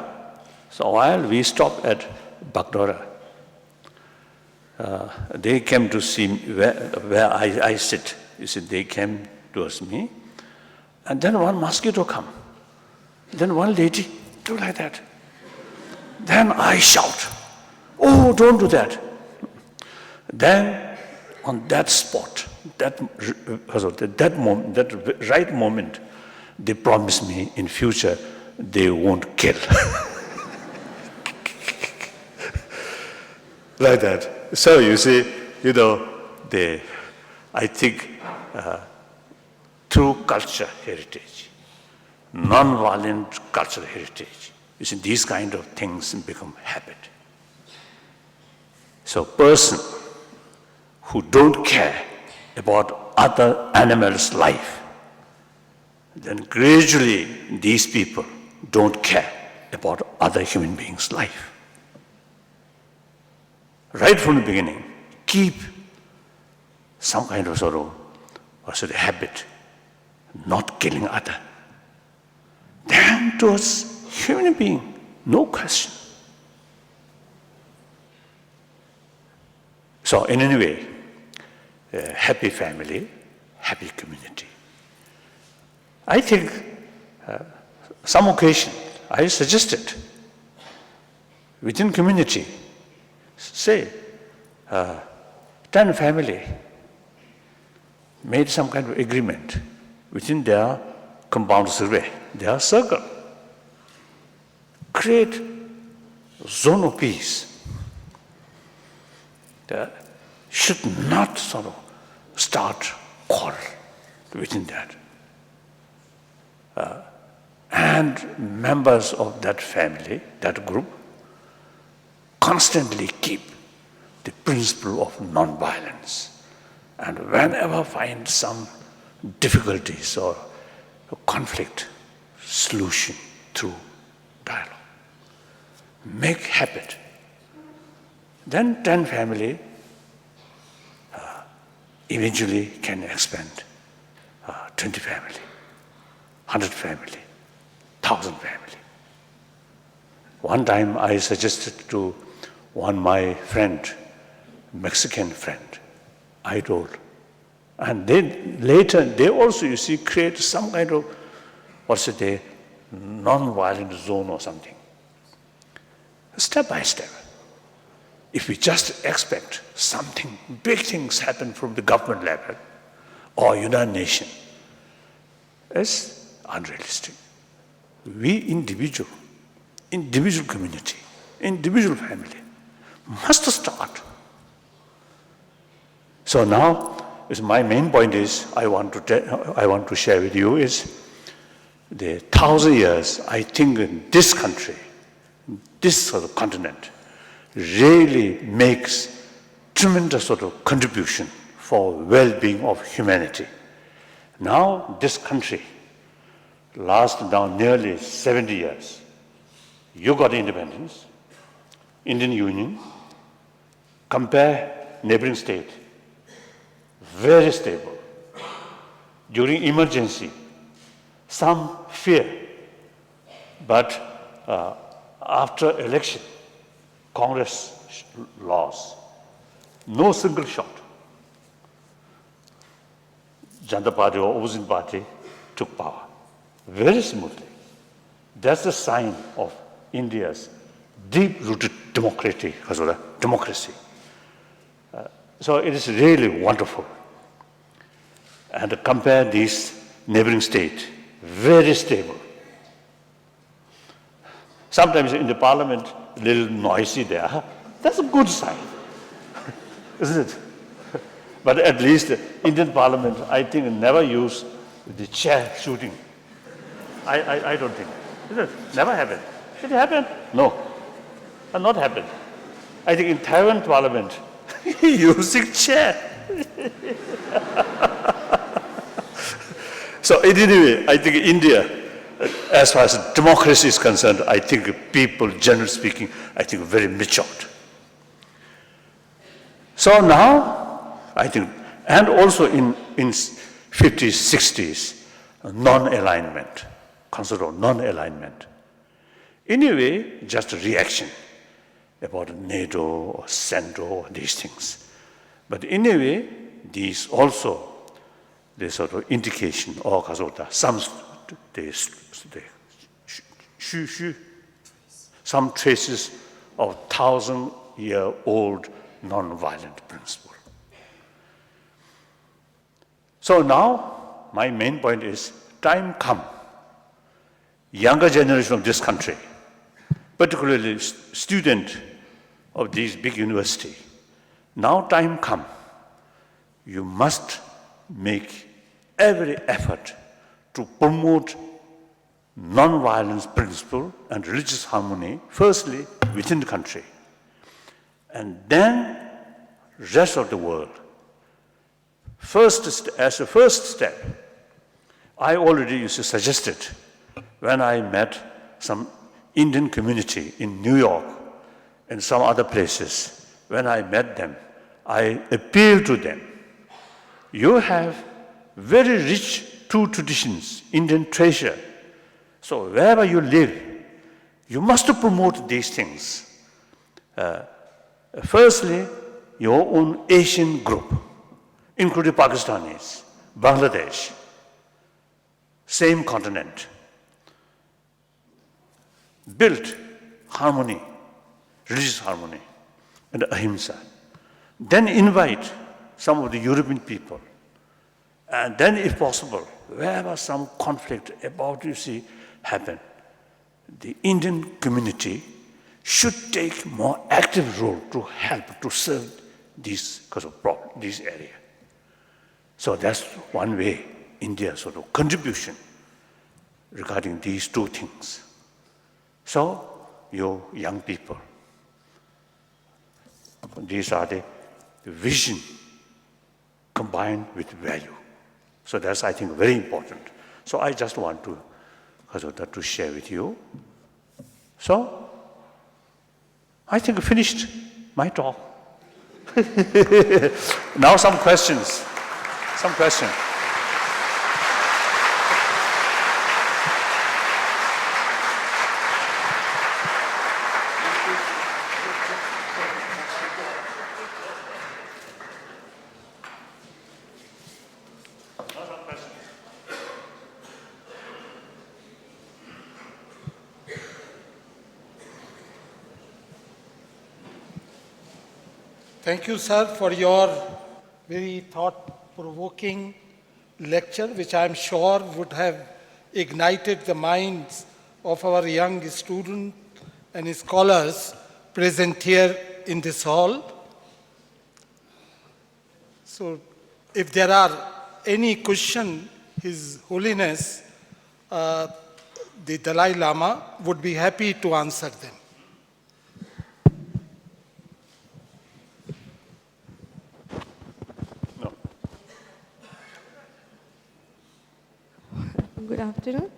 So while we stopped at Bagdora, they came to see where I sit. They came towards me. And then one mosquito come. Then one lady do like that. Then I shout, "Oh, don't do that." Then on that spot, that right moment, they promised me in future they won't kill. Like that. So you see, I think through culture heritage, non-violent cultural heritage, these kind of things become habit. So person who don't care about other animals' life, then gradually these people don't care about other human beings' life. Right from the beginning, keep some kind of habit, not killing other. Then towards human being, no question. So in any way, happy family, happy community. I think some occasion I suggested within community, say 10 family made some kind of agreement within their compound survey, their circle. Create zone of peace. That should not start quarrel within that. And members of that family, that group, constantly keep the principle of non-violence. And whenever find some difficulties or conflict, solution through dialogue. Make habit. Then 10 family eventually can expand 20 family, 100 family, 1,000 family. One time I suggested to one my friend, Mexican friend, I told, and then later they also, create some kind of, non-violent zone or something. Step by step. If we just expect something, big things happen from the government level or United Nations, it's unrealistic. We individual community, individual family, must start. So now, my main point is, I want to share with you is, the 1,000 years, I think in this country, this sort of continent really makes tremendous sort of contribution for well-being of humanity. Now this country lasts now nearly 70 years. You got independence, Indian Union, compare neighboring state, very stable. During emergency, some fear, but after election, Congress lost. No single shot. Janata Party or opposition party took power very smoothly. That's the sign of India's deep-rooted democracy. So it is really wonderful. And to compare these neighboring states, very stable. Sometimes in the parliament, a little noisy there. That's a good sign, isn't it? But at least the Indian parliament, I think, never use the chair shooting. I don't think. Never happened. Did it happen? No. Not happened. I think in Taiwan parliament, using chair. So anyway, I think India, as far as democracy is concerned, I think people, generally speaking, I think very matured. So now, I think, and also in 50s, 60s, non-alignment, consider non-alignment. Anyway, just a reaction about NATO or CENTO, these things. But anyway, these also, the sort of indication or some traces of 1,000-year-old non-violent principle. So now, my main point is, time come, younger generation of this country, particularly student of these big university, now time come, you must make every effort to promote non-violence principle and religious harmony, firstly within the country, and then rest of the world. As a first step, I already suggested when I met some Indian community in New York and some other places, when I met them, I appealed to them. You have very rich two traditions, Indian treasure. So wherever you live, you must promote these things. Firstly, your own Asian group, including Pakistanis, Bangladesh, same continent, built harmony, religious harmony, and ahimsa. Then invite some of the European people. And then, if possible, wherever some conflict about, happen, the Indian community should take more active role to help to serve this area. So that's one way India's sort of contribution regarding these two things. So, you young people, these are the vision combined with value. So that's, I think, very important. So I just want to share with you. So, I think I finished my talk. Now some questions. Some questions. Thank you, sir, for your very thought-provoking lecture, which I'm sure would have ignited the minds of our young students and scholars present here in this hall. So, if there are any question, His Holiness, the Dalai Lama would be happy to answer them. Good afternoon.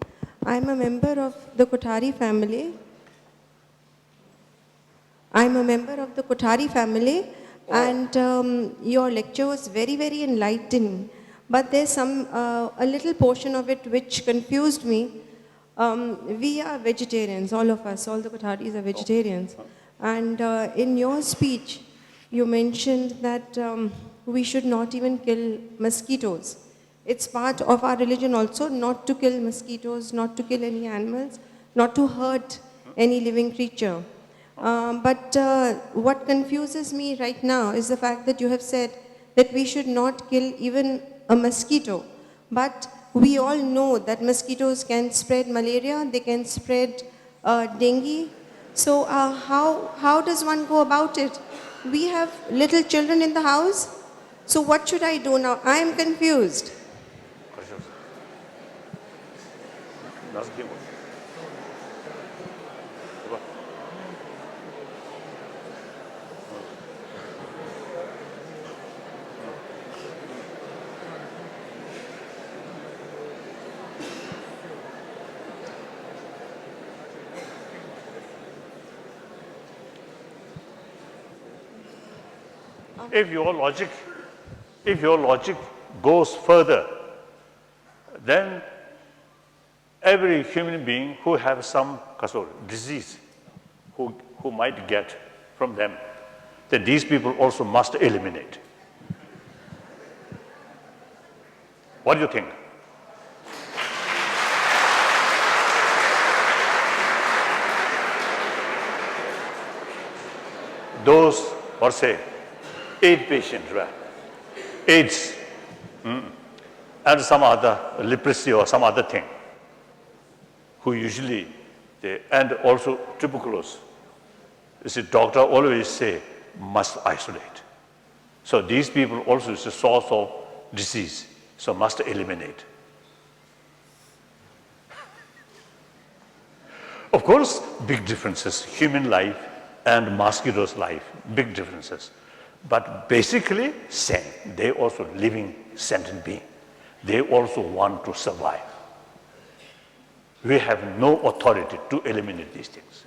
I'm a member of the Kothari family. And your lecture was very, very enlightening. But there's a little portion of it which confused me. We are vegetarians, all of us, all the Kotharis are vegetarians. And in your speech, you mentioned that we should not even kill mosquitoes. It's part of our religion also not to kill mosquitoes, not to kill any animals, not to hurt any living creature. But what confuses me right now is the fact that you have said that we should not kill even a mosquito. But we all know that mosquitoes can spread malaria, they can spread dengue. So how does one go about it? We have little children in the house. So what should I do now? I am confused. If your logic goes further, then every human being who has some disease who might get from them, that these people also must eliminate. What do you think? Those, or say, AIDS patients, right? AIDS, and some other leprosy or some other thing, who usually, and also tuberculosis. You see, doctor always say, must isolate. So these people also is a source of disease, so must eliminate. Of course, big differences, human life and mosquitoes' life, big differences. But basically, same. They also living sentient being. They also want to survive. We have no authority to eliminate these things.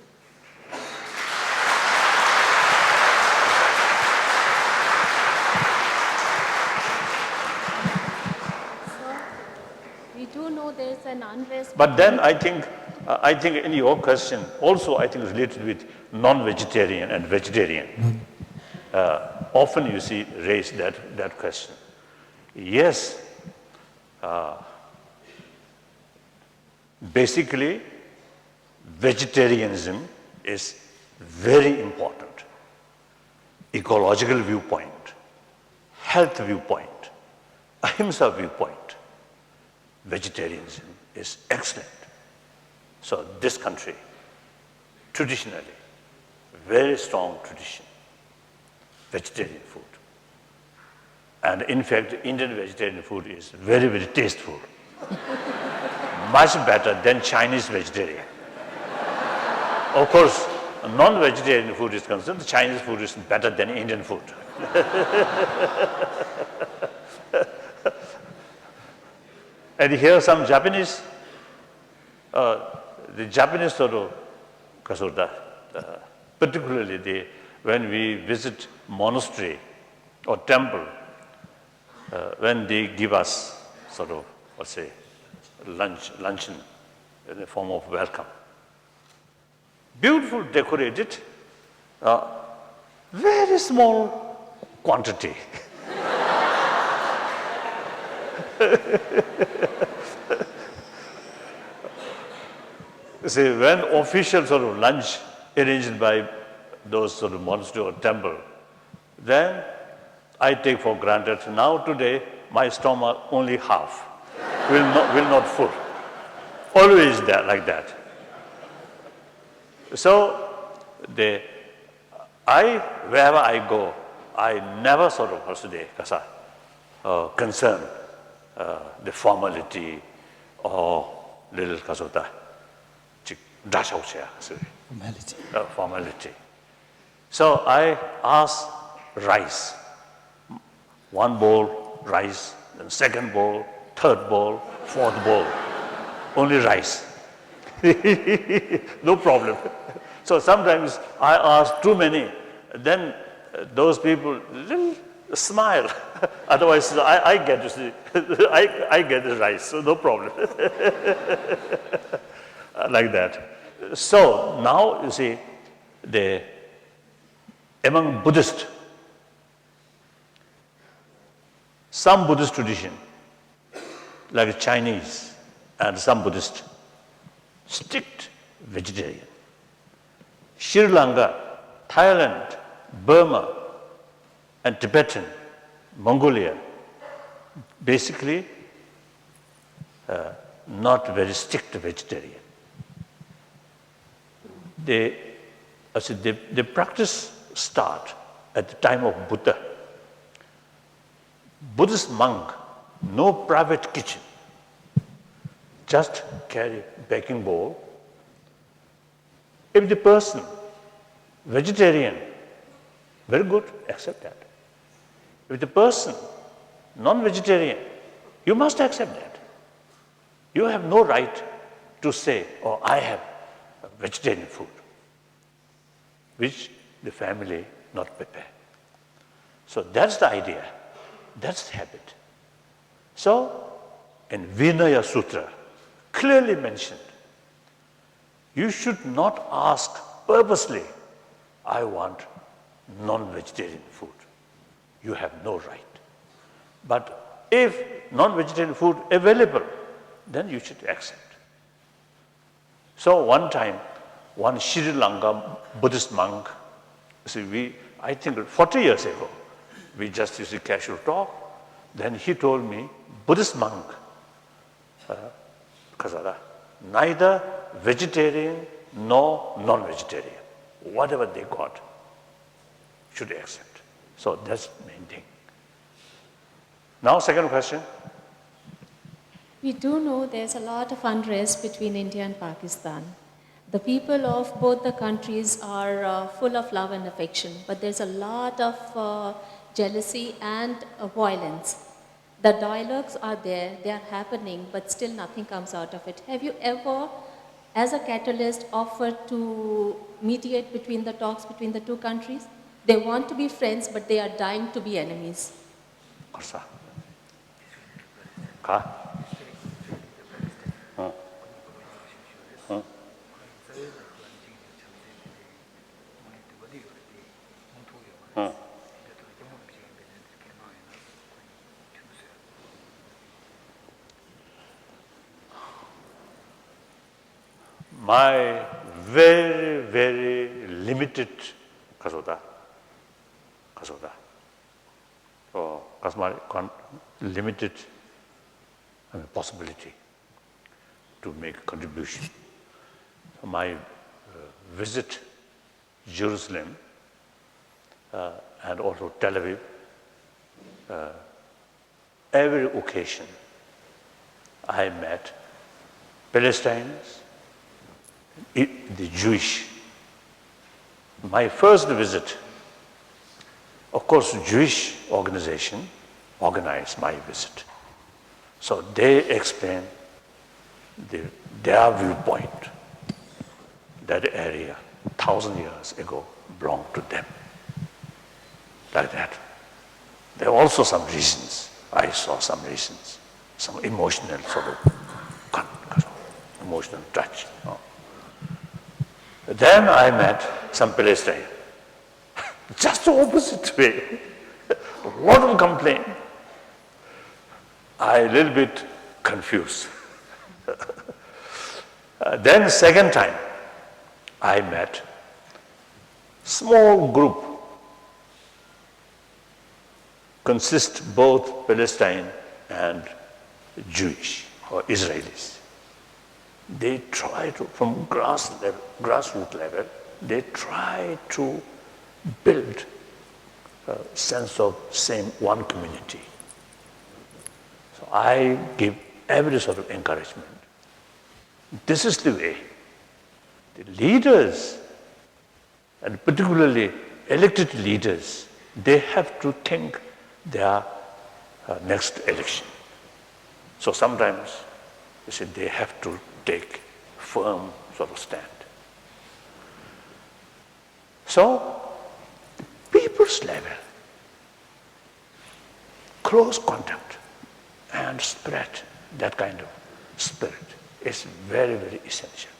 We do know there's an unrest. But then I think in your question, also I think related with non-vegetarian and vegetarian. Often you see raised that question. Yes, basically vegetarianism is very important. Ecological viewpoint, health viewpoint, ahimsa viewpoint, vegetarianism is excellent. So this country, traditionally, very strong tradition, vegetarian food. And in fact, Indian vegetarian food is very, very tasteful. Much better than Chinese vegetarian. Of course, non-vegetarian food is concerned, the Chinese food is better than Indian food. And here some Japanese, the Japanese sort of kasurda, particularly when we visit monastery or temple, when they give us sort of, let's say, luncheon in the form of welcome. Beautiful decorated, very small quantity. See, when official sort of lunch arranged by those sort of monastery or temple, then I take for granted, now today, my stomach only half, will not full. Always that, like that. So, wherever I go, I never sort of concern the formality or little kasota. Formality. So I ask rice. One bowl rice, then second bowl, third bowl, fourth bowl. only rice. No problem. So sometimes I ask too many, then those people little smile. Otherwise, I get to see, I get the rice, so no problem. Like that. So now you see, among Buddhists, some Buddhist tradition, like Chinese and some Buddhist, strict vegetarian. Sri Lanka, Thailand, Burma, and Tibetan, Mongolia, basically not very strict vegetarian. They practice start at the time of Buddha. Buddhist monk, no private kitchen, just carry baking bowl. If the person vegetarian, very good, accept that. If the person non-vegetarian, you must accept that. You have no right to say, oh, I have vegetarian food, which the family not prepare. So that's the idea, that's the habit. So in Vinaya Sutra, clearly mentioned, you should not ask purposely, I want non-vegetarian food. You have no right. But if non-vegetarian food available, then you should accept. So one time, one Sri Lanka Buddhist monk, I think 40 years ago, we just used a casual talk, then he told me, Buddhist monk, Kazara, neither vegetarian nor non-vegetarian. Whatever they got, should accept. So that's the main thing. Now, second question. We do know there's a lot of unrest between India and Pakistan. The people of both the countries are full of love and affection, but there's a lot of jealousy and violence. The dialogues are there, they are happening, but still nothing comes out of it. Have you ever, as a catalyst, offered to mediate between the talks between the two countries? They want to be friends, but they are dying to be enemies. Korsa. Ka? My very, very limited limited possibility to make a contribution. So my visit Jerusalem and also Tel Aviv, every occasion I met Palestinians, the Jewish. My first visit, of course, Jewish organization organized my visit. So they explain their viewpoint. That area, 1,000 years ago, belonged to them. Like that. There are also some reasons. I saw some reasons, some emotional sort of emotional touch. Then I met some Palestinians. Just the opposite way. A lot of complaint. I a little bit confused. Then second time, I met small group, consist both Palestine and Jewish or Israelis. They try to, from grassroots level, they try to build a sense of same one community. So I give every sort of encouragement. This is the way. The leaders, and particularly elected leaders, they have to think their next election. So sometimes, you see, they have to take firm sort of stand. So, the people's level, close contact and spread that kind of spirit is very, very essential.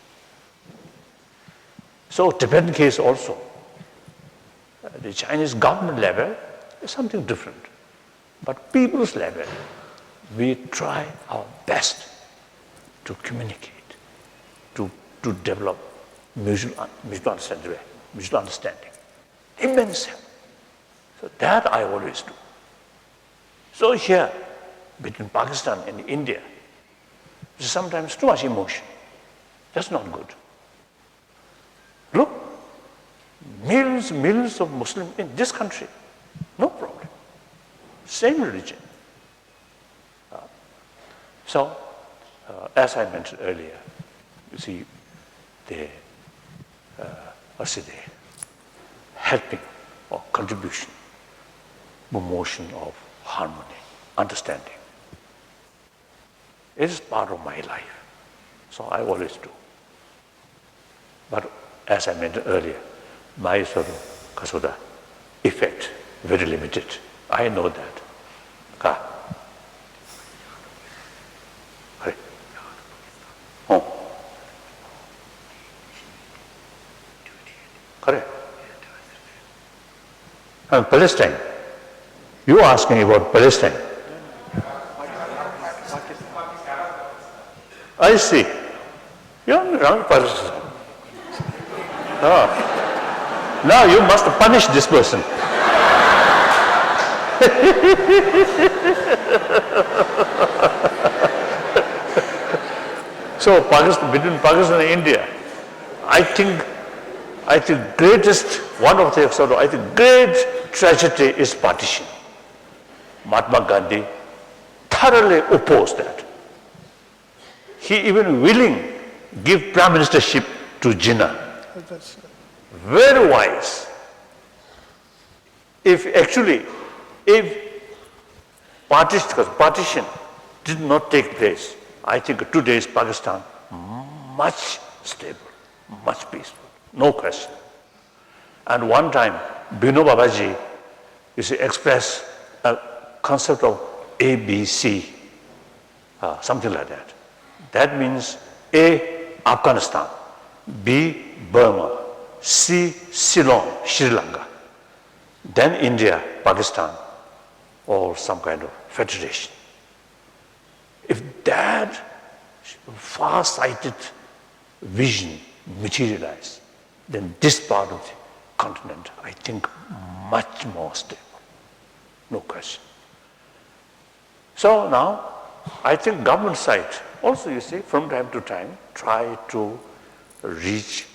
So, Tibetan case also, the Chinese government level is something different. But people's level, we try our best to communicate, to develop mutual understanding. Immense help. So that I always do. So here, between Pakistan and India, there's sometimes too much emotion. That's not good. Look, millions of Muslims in this country, no problem. Same religion. So, as I mentioned earlier, you see, the helping or contribution, promotion of harmony, understanding. It is part of my life. So I always do. But as I mentioned earlier, my sort of kasuda effect very limited. I know that. Correct. And Palestine. You are asking about Palestine. I see. You are wrong person. Now you must punish this person. So between Pakistan and India, I think greatest, one of the sort of, I think great tragedy is partition. Mahatma Gandhi thoroughly opposed that. He even willing give prime ministership to Jinnah. Very wise. If partition did not take place, I think today's Pakistan much stable, much peaceful, no question. And one time, Bino Babaji expressed a concept of ABC, something like that. That means A, Afghanistan, B, Burma, C, Ceylon, Sri Lanka, then India, Pakistan, or some kind of federation. If that far-sighted vision materializes, then this part of the continent, I think, much more stable, no question. So now, I think government side also, you see, from time to time, try to reach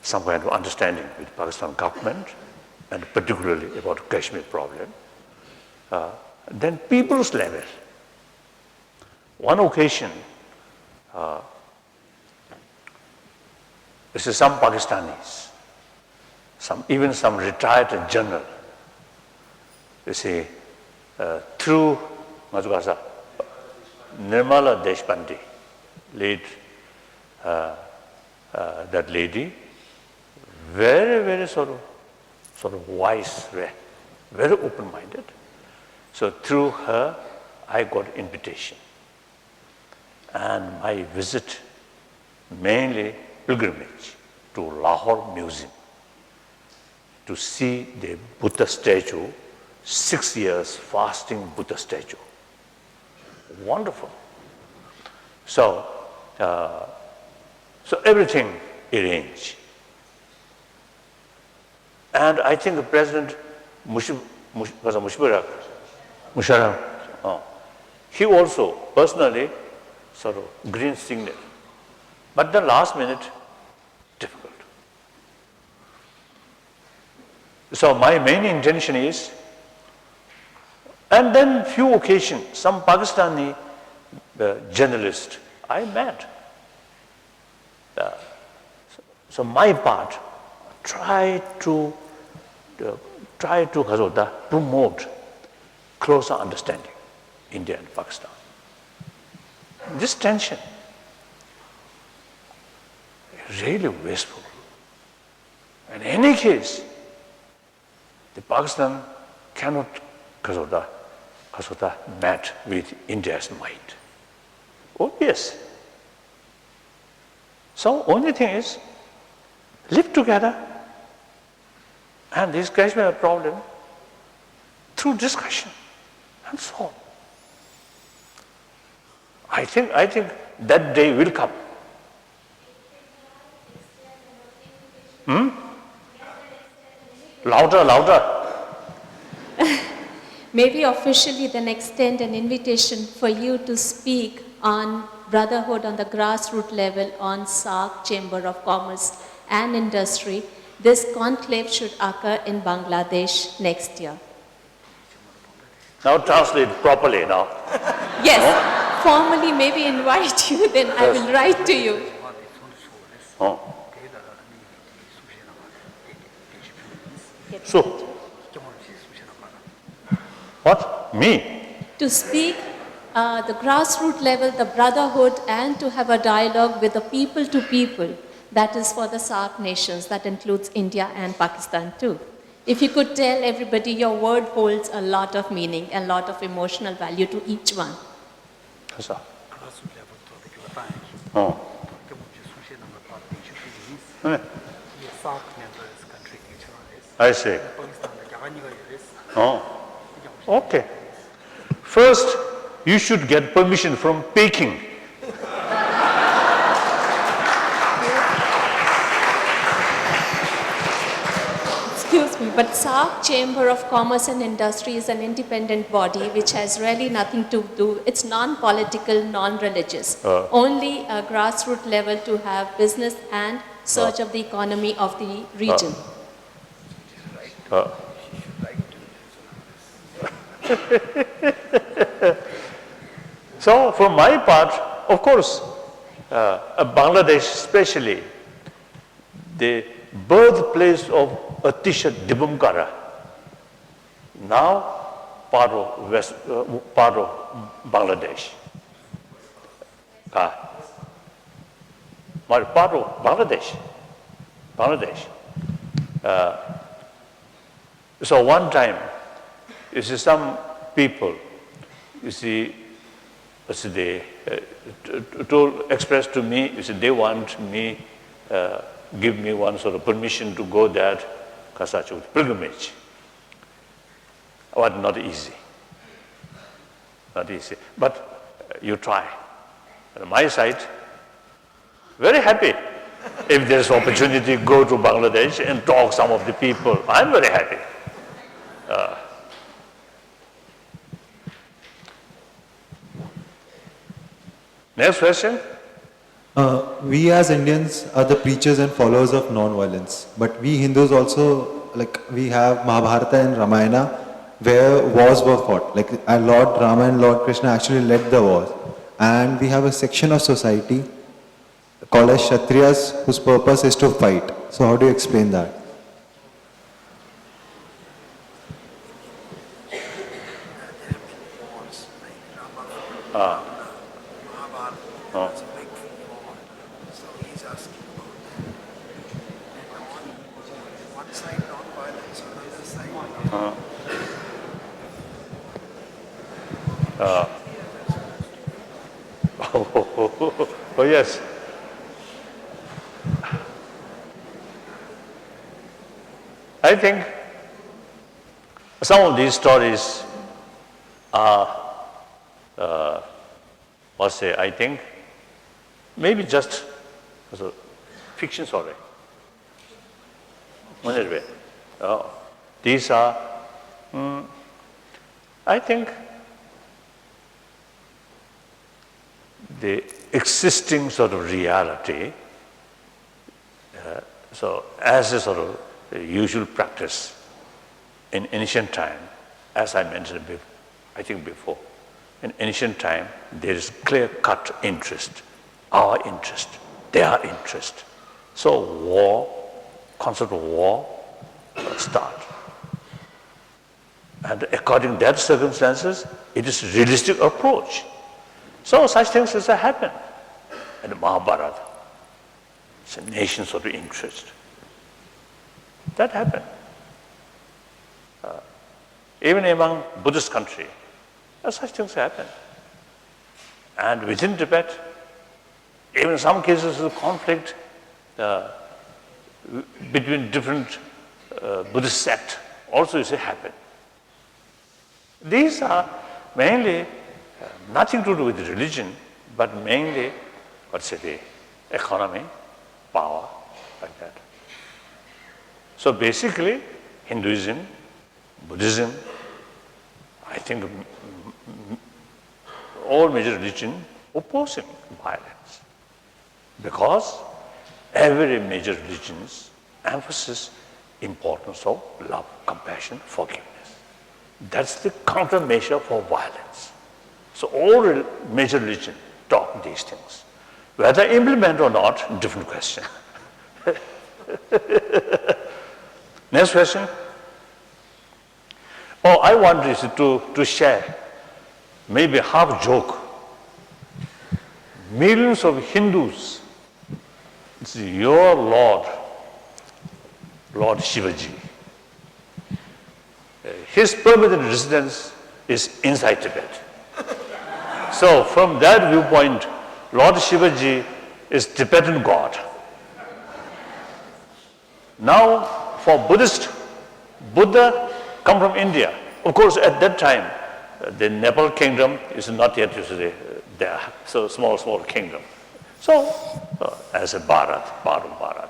some kind of understanding with Pakistan government, and particularly about Kashmir problem. Then people's level. One occasion, this is some Pakistanis, even some retired general, you see, through Nirmala Deshpande, late that lady, very sort of wise, very open-minded. So through her, I got invitation. And my visit, mainly pilgrimage to Lahore Museum to see the Buddha statue, 6 years fasting Buddha statue. Wonderful. So everything arranged. And I think the President Musharraf, he also personally sort of green signal. But the last minute, difficult. So my main intention is, and then few occasions, some Pakistani journalist I met. So my part, try to promote closer understanding, India and Pakistan. This tension, really wasteful. In any case, the Pakistan cannot, because of the met with India's might. Obvious. So only thing is, live together, and this Kashmir problem through discussion and so on. I think that day will come. Louder. Maybe officially then extend an invitation for you to speak on brotherhood on the grassroots level on SAARC Chamber of Commerce and Industry. This conclave should occur in Bangladesh next year. Now translate properly now. Yes, formally maybe invite you, then I will write to you. Oh. So, what? Me? To speak the grassroots level, the brotherhood, and to have a dialogue with the people to people. That is for the SAARC nations. That includes India and Pakistan too. If you could tell everybody, your word holds a lot of meaning and a lot of emotional value to each one. Yes, sir. Oh. I see. Oh. Okay. First, you should get permission from Peking. Excuse me, but SAARC Chamber of Commerce and Industry is an independent body which has really nothing to do, it's non-political, non-religious. Only a grassroots level to have business and surge of the economy of the region. So, from my part, of course, Bangladesh especially, the birthplace of Atisha Dibumkara, now part of Bangladesh. Part of Bangladesh. So one time, you see some people, you see, they expressed to me, you see, they want me, give me one sort of permission to go there, Kasachut pilgrimage. But not easy. Not easy. But you try. On my side, very happy. If there's opportunity, go to Bangladesh and talk some of the people. I'm very happy. Next question. We as Indians are the preachers and followers of non-violence, but we Hindus also, like, we have Mahabharata and Ramayana where wars were fought. Like, our Lord Rama and Lord Krishna actually led the wars. And we have a section of society called as Kshatriyas whose purpose is to fight. So how do you explain that? Oh, yes. I think some of these stories are, I think, maybe just fiction story. These are, I think, the existing sort of reality. So as a sort of usual practice in ancient time, as I mentioned I think before, in ancient time there is clear-cut interest, our interest, their interest. So war, concept of war start. And according to that circumstances, it is a realistic approach. So such things as happen in the Mahabharata. It's a nation sort of interest. That happened. Even among Buddhist country, such things happen. And within Tibet, even in some cases of conflict between different Buddhist sects also is happen. These are mainly nothing to do with religion, but mainly, the economy, power, like that. So basically, Hinduism, Buddhism, I think all major religions opposing violence, because every major religions emphasizes importance of love, compassion, forgiveness. That's the countermeasure for violence. So all major religions talk these things. Whether implement or not, different question. Next question. Oh, I want to share, maybe half joke. Millions of Hindus, it's your Lord, Lord Shivaji. His permanent residence is inside Tibet. So from that viewpoint, Lord Shivaji is Tibetan God. Now, for Buddhist, Buddha come from India. Of course, at that time, the Nepal kingdom is not yet usually there. So small kingdom. So as a Bharat, part of Bharat.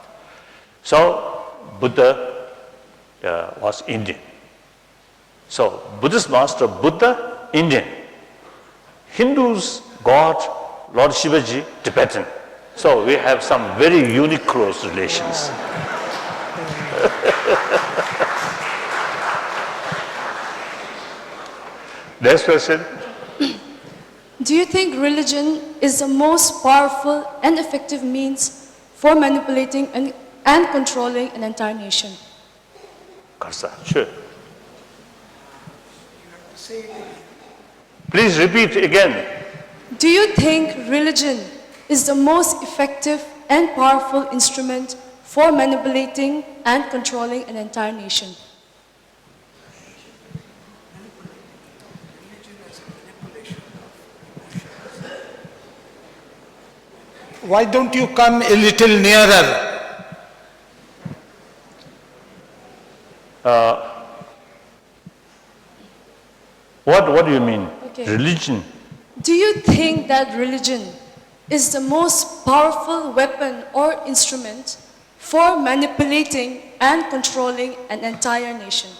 So Buddha was Indian. So Buddhist master Buddha, Indian. Hindus, God, Lord Shivaji, Tibetan. So we have some very unique close relations. Next question. Do you think religion is the most powerful and effective means for manipulating and controlling an entire nation? Karsa, sure. Please repeat again. Do you think religion is the most effective and powerful instrument for manipulating and controlling an entire nation? Why don't you come a little nearer? What do you mean? Okay. Religion? Do you think that religion is the most powerful weapon or instrument for manipulating and controlling an entire nation?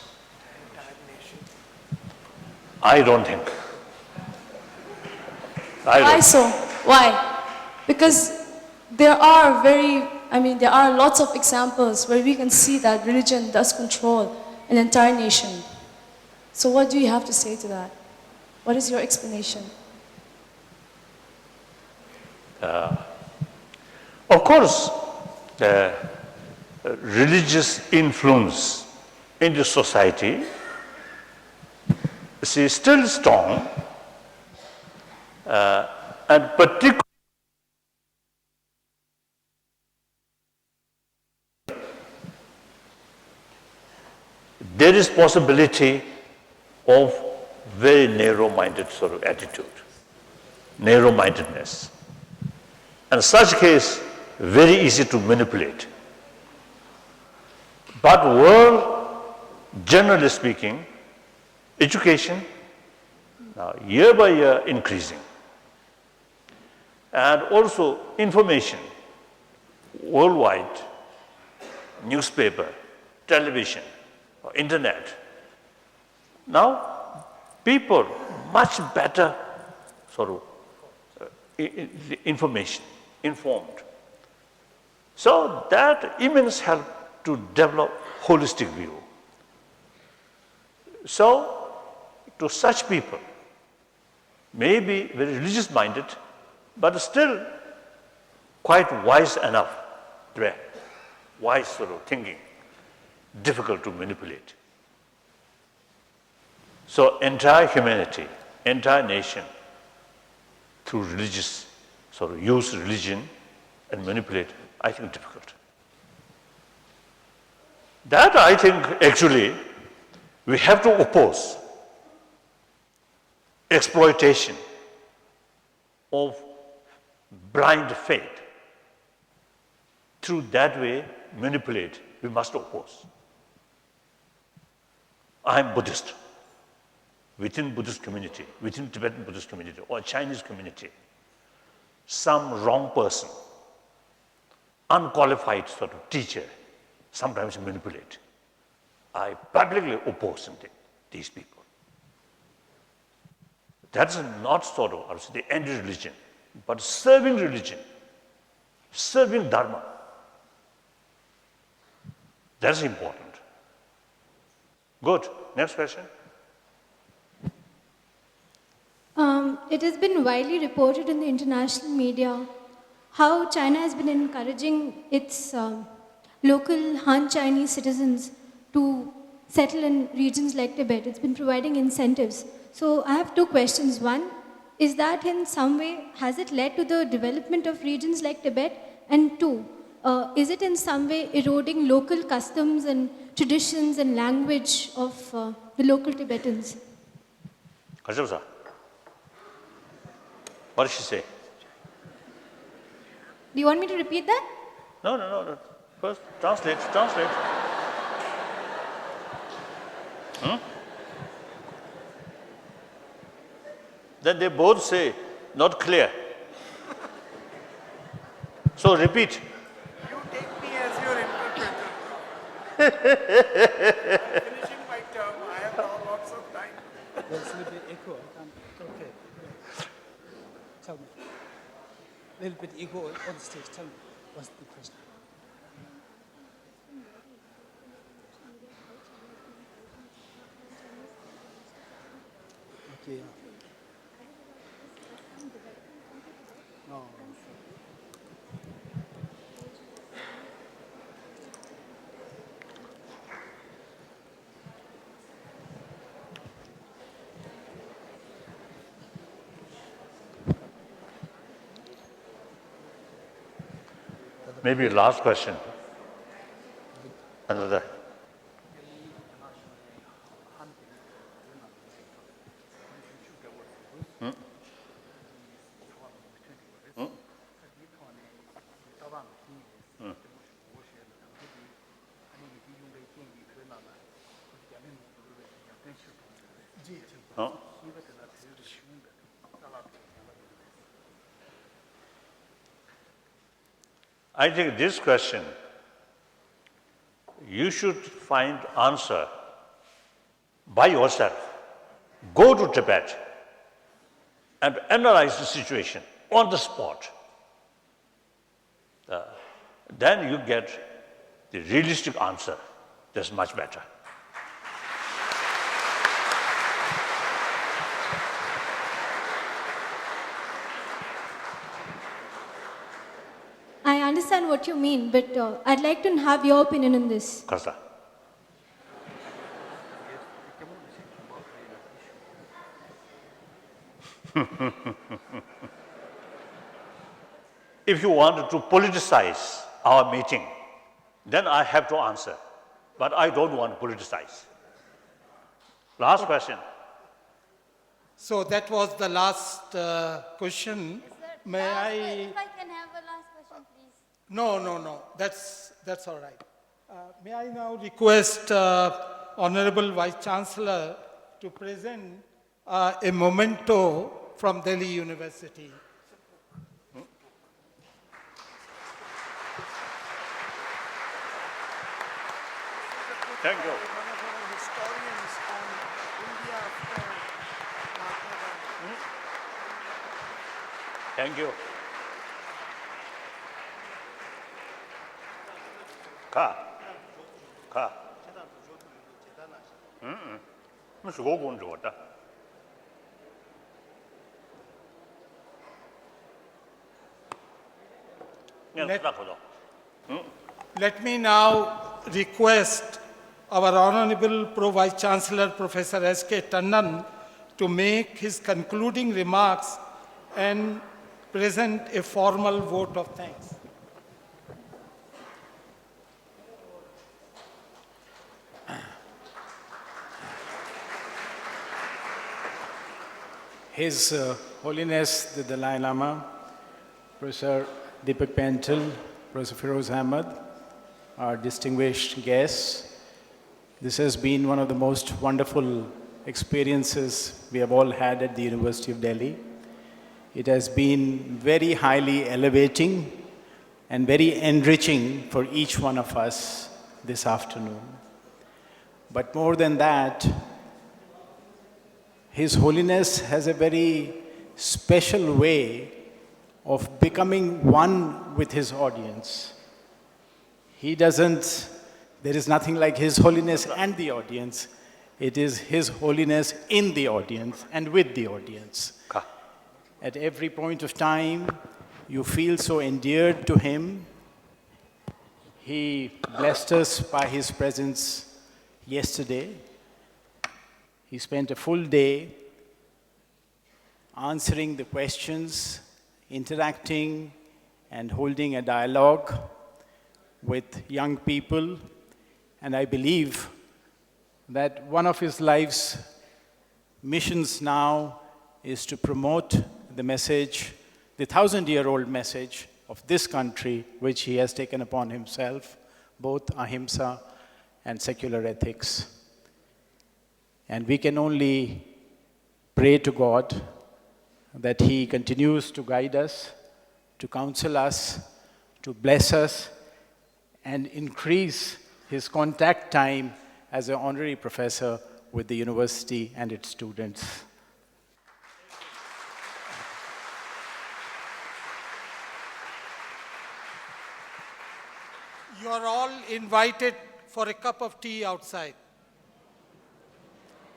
I don't think. Why so? Why? Because there are lots of examples where we can see that religion does control an entire nation. So what do you have to say to that? What is your explanation? Of course, the religious influence in the society is still strong, and particularly there is possibility of very narrow-minded sort of attitude, narrow-mindedness. And such case, very easy to manipulate. But world, generally speaking, education, now year by year increasing. And also information, worldwide, newspaper, television, internet. Now, people much better sort of information, informed. So that immense help to develop holistic view. So to such people, maybe very religious minded, but still quite wise enough, wise sort of thinking, difficult to manipulate. So entire humanity, entire nation, through religious, sort of use religion and manipulate, I think difficult. That I think actually we have to oppose exploitation of blind faith. Through that way, manipulate, we must oppose. I am Buddhist. Within Buddhist community, within Tibetan Buddhist community or Chinese community, some wrong person, unqualified sort of teacher, sometimes manipulate. I publicly oppose these people. That's not sort of, I would say, the anti-religion, but serving religion, serving Dharma. That's important. Good. Next question. It has been widely reported in the international media how China has been encouraging its local Han Chinese citizens to settle in regions like Tibet. It's been providing incentives. So I have two questions. One, is that in some way, has it led to the development of regions like Tibet? And two, is it in some way eroding local customs and traditions and language of the local Tibetans? Kashabsa, what did she say? Do you want me to repeat that? No. First, translate. Then they both say, not clear. So repeat. You take me as your interpreter. I'm finishing my term. I have now lots of time. There's a little bit echo. Okay. Tell me. A little bit echo on the stage. Tell me. What's the question? Okay. No. Maybe last question. Another. Huh? I think this question, you should find answer by yourself. Go to Tibet and analyze the situation on the spot. Then you get the realistic answer. That's much better. I understand what you mean, but I'd like to have your opinion on this. Kasa. If you want to politicize our meeting, then I have to answer. But I don't want to politicize. Last question. So that was the last question. May I? If I can have a last question, please. No. That's all right. May I now request Honorable Vice Chancellor to present a memento from Delhi University. Thank you. One of our historians on India after Mahatma Gandhi. Thank you. 가. 뭐 수고군 좋다. Let me now request our Honorable Pro Vice Chancellor Professor S.K. Tandon to make his concluding remarks and present a formal vote of thanks. His Holiness the Dalai Lama, Professor Deepak Pental, Professor Feroz Ahmed, our distinguished guests. This has been one of the most wonderful experiences we have all had at the University of Delhi. It has been very highly elevating and very enriching for each one of us this afternoon. But more than that, His Holiness has a very special way of becoming one with his audience. There is nothing like His Holiness and the audience. It is His Holiness in the audience and with the audience. At every point of time, you feel so endeared to Him. He blessed us by His presence yesterday. He spent a full day answering the questions, interacting, and holding a dialogue with young people. And I believe that one of his life's missions now is to promote the message, the 1,000-year-old message of this country, which he has taken upon himself, both ahimsa and secular ethics. And we can only pray to God that He continues to guide us, to counsel us, to bless us, and increase his contact time as an honorary professor with the university and its students. You are all invited for a cup of tea outside.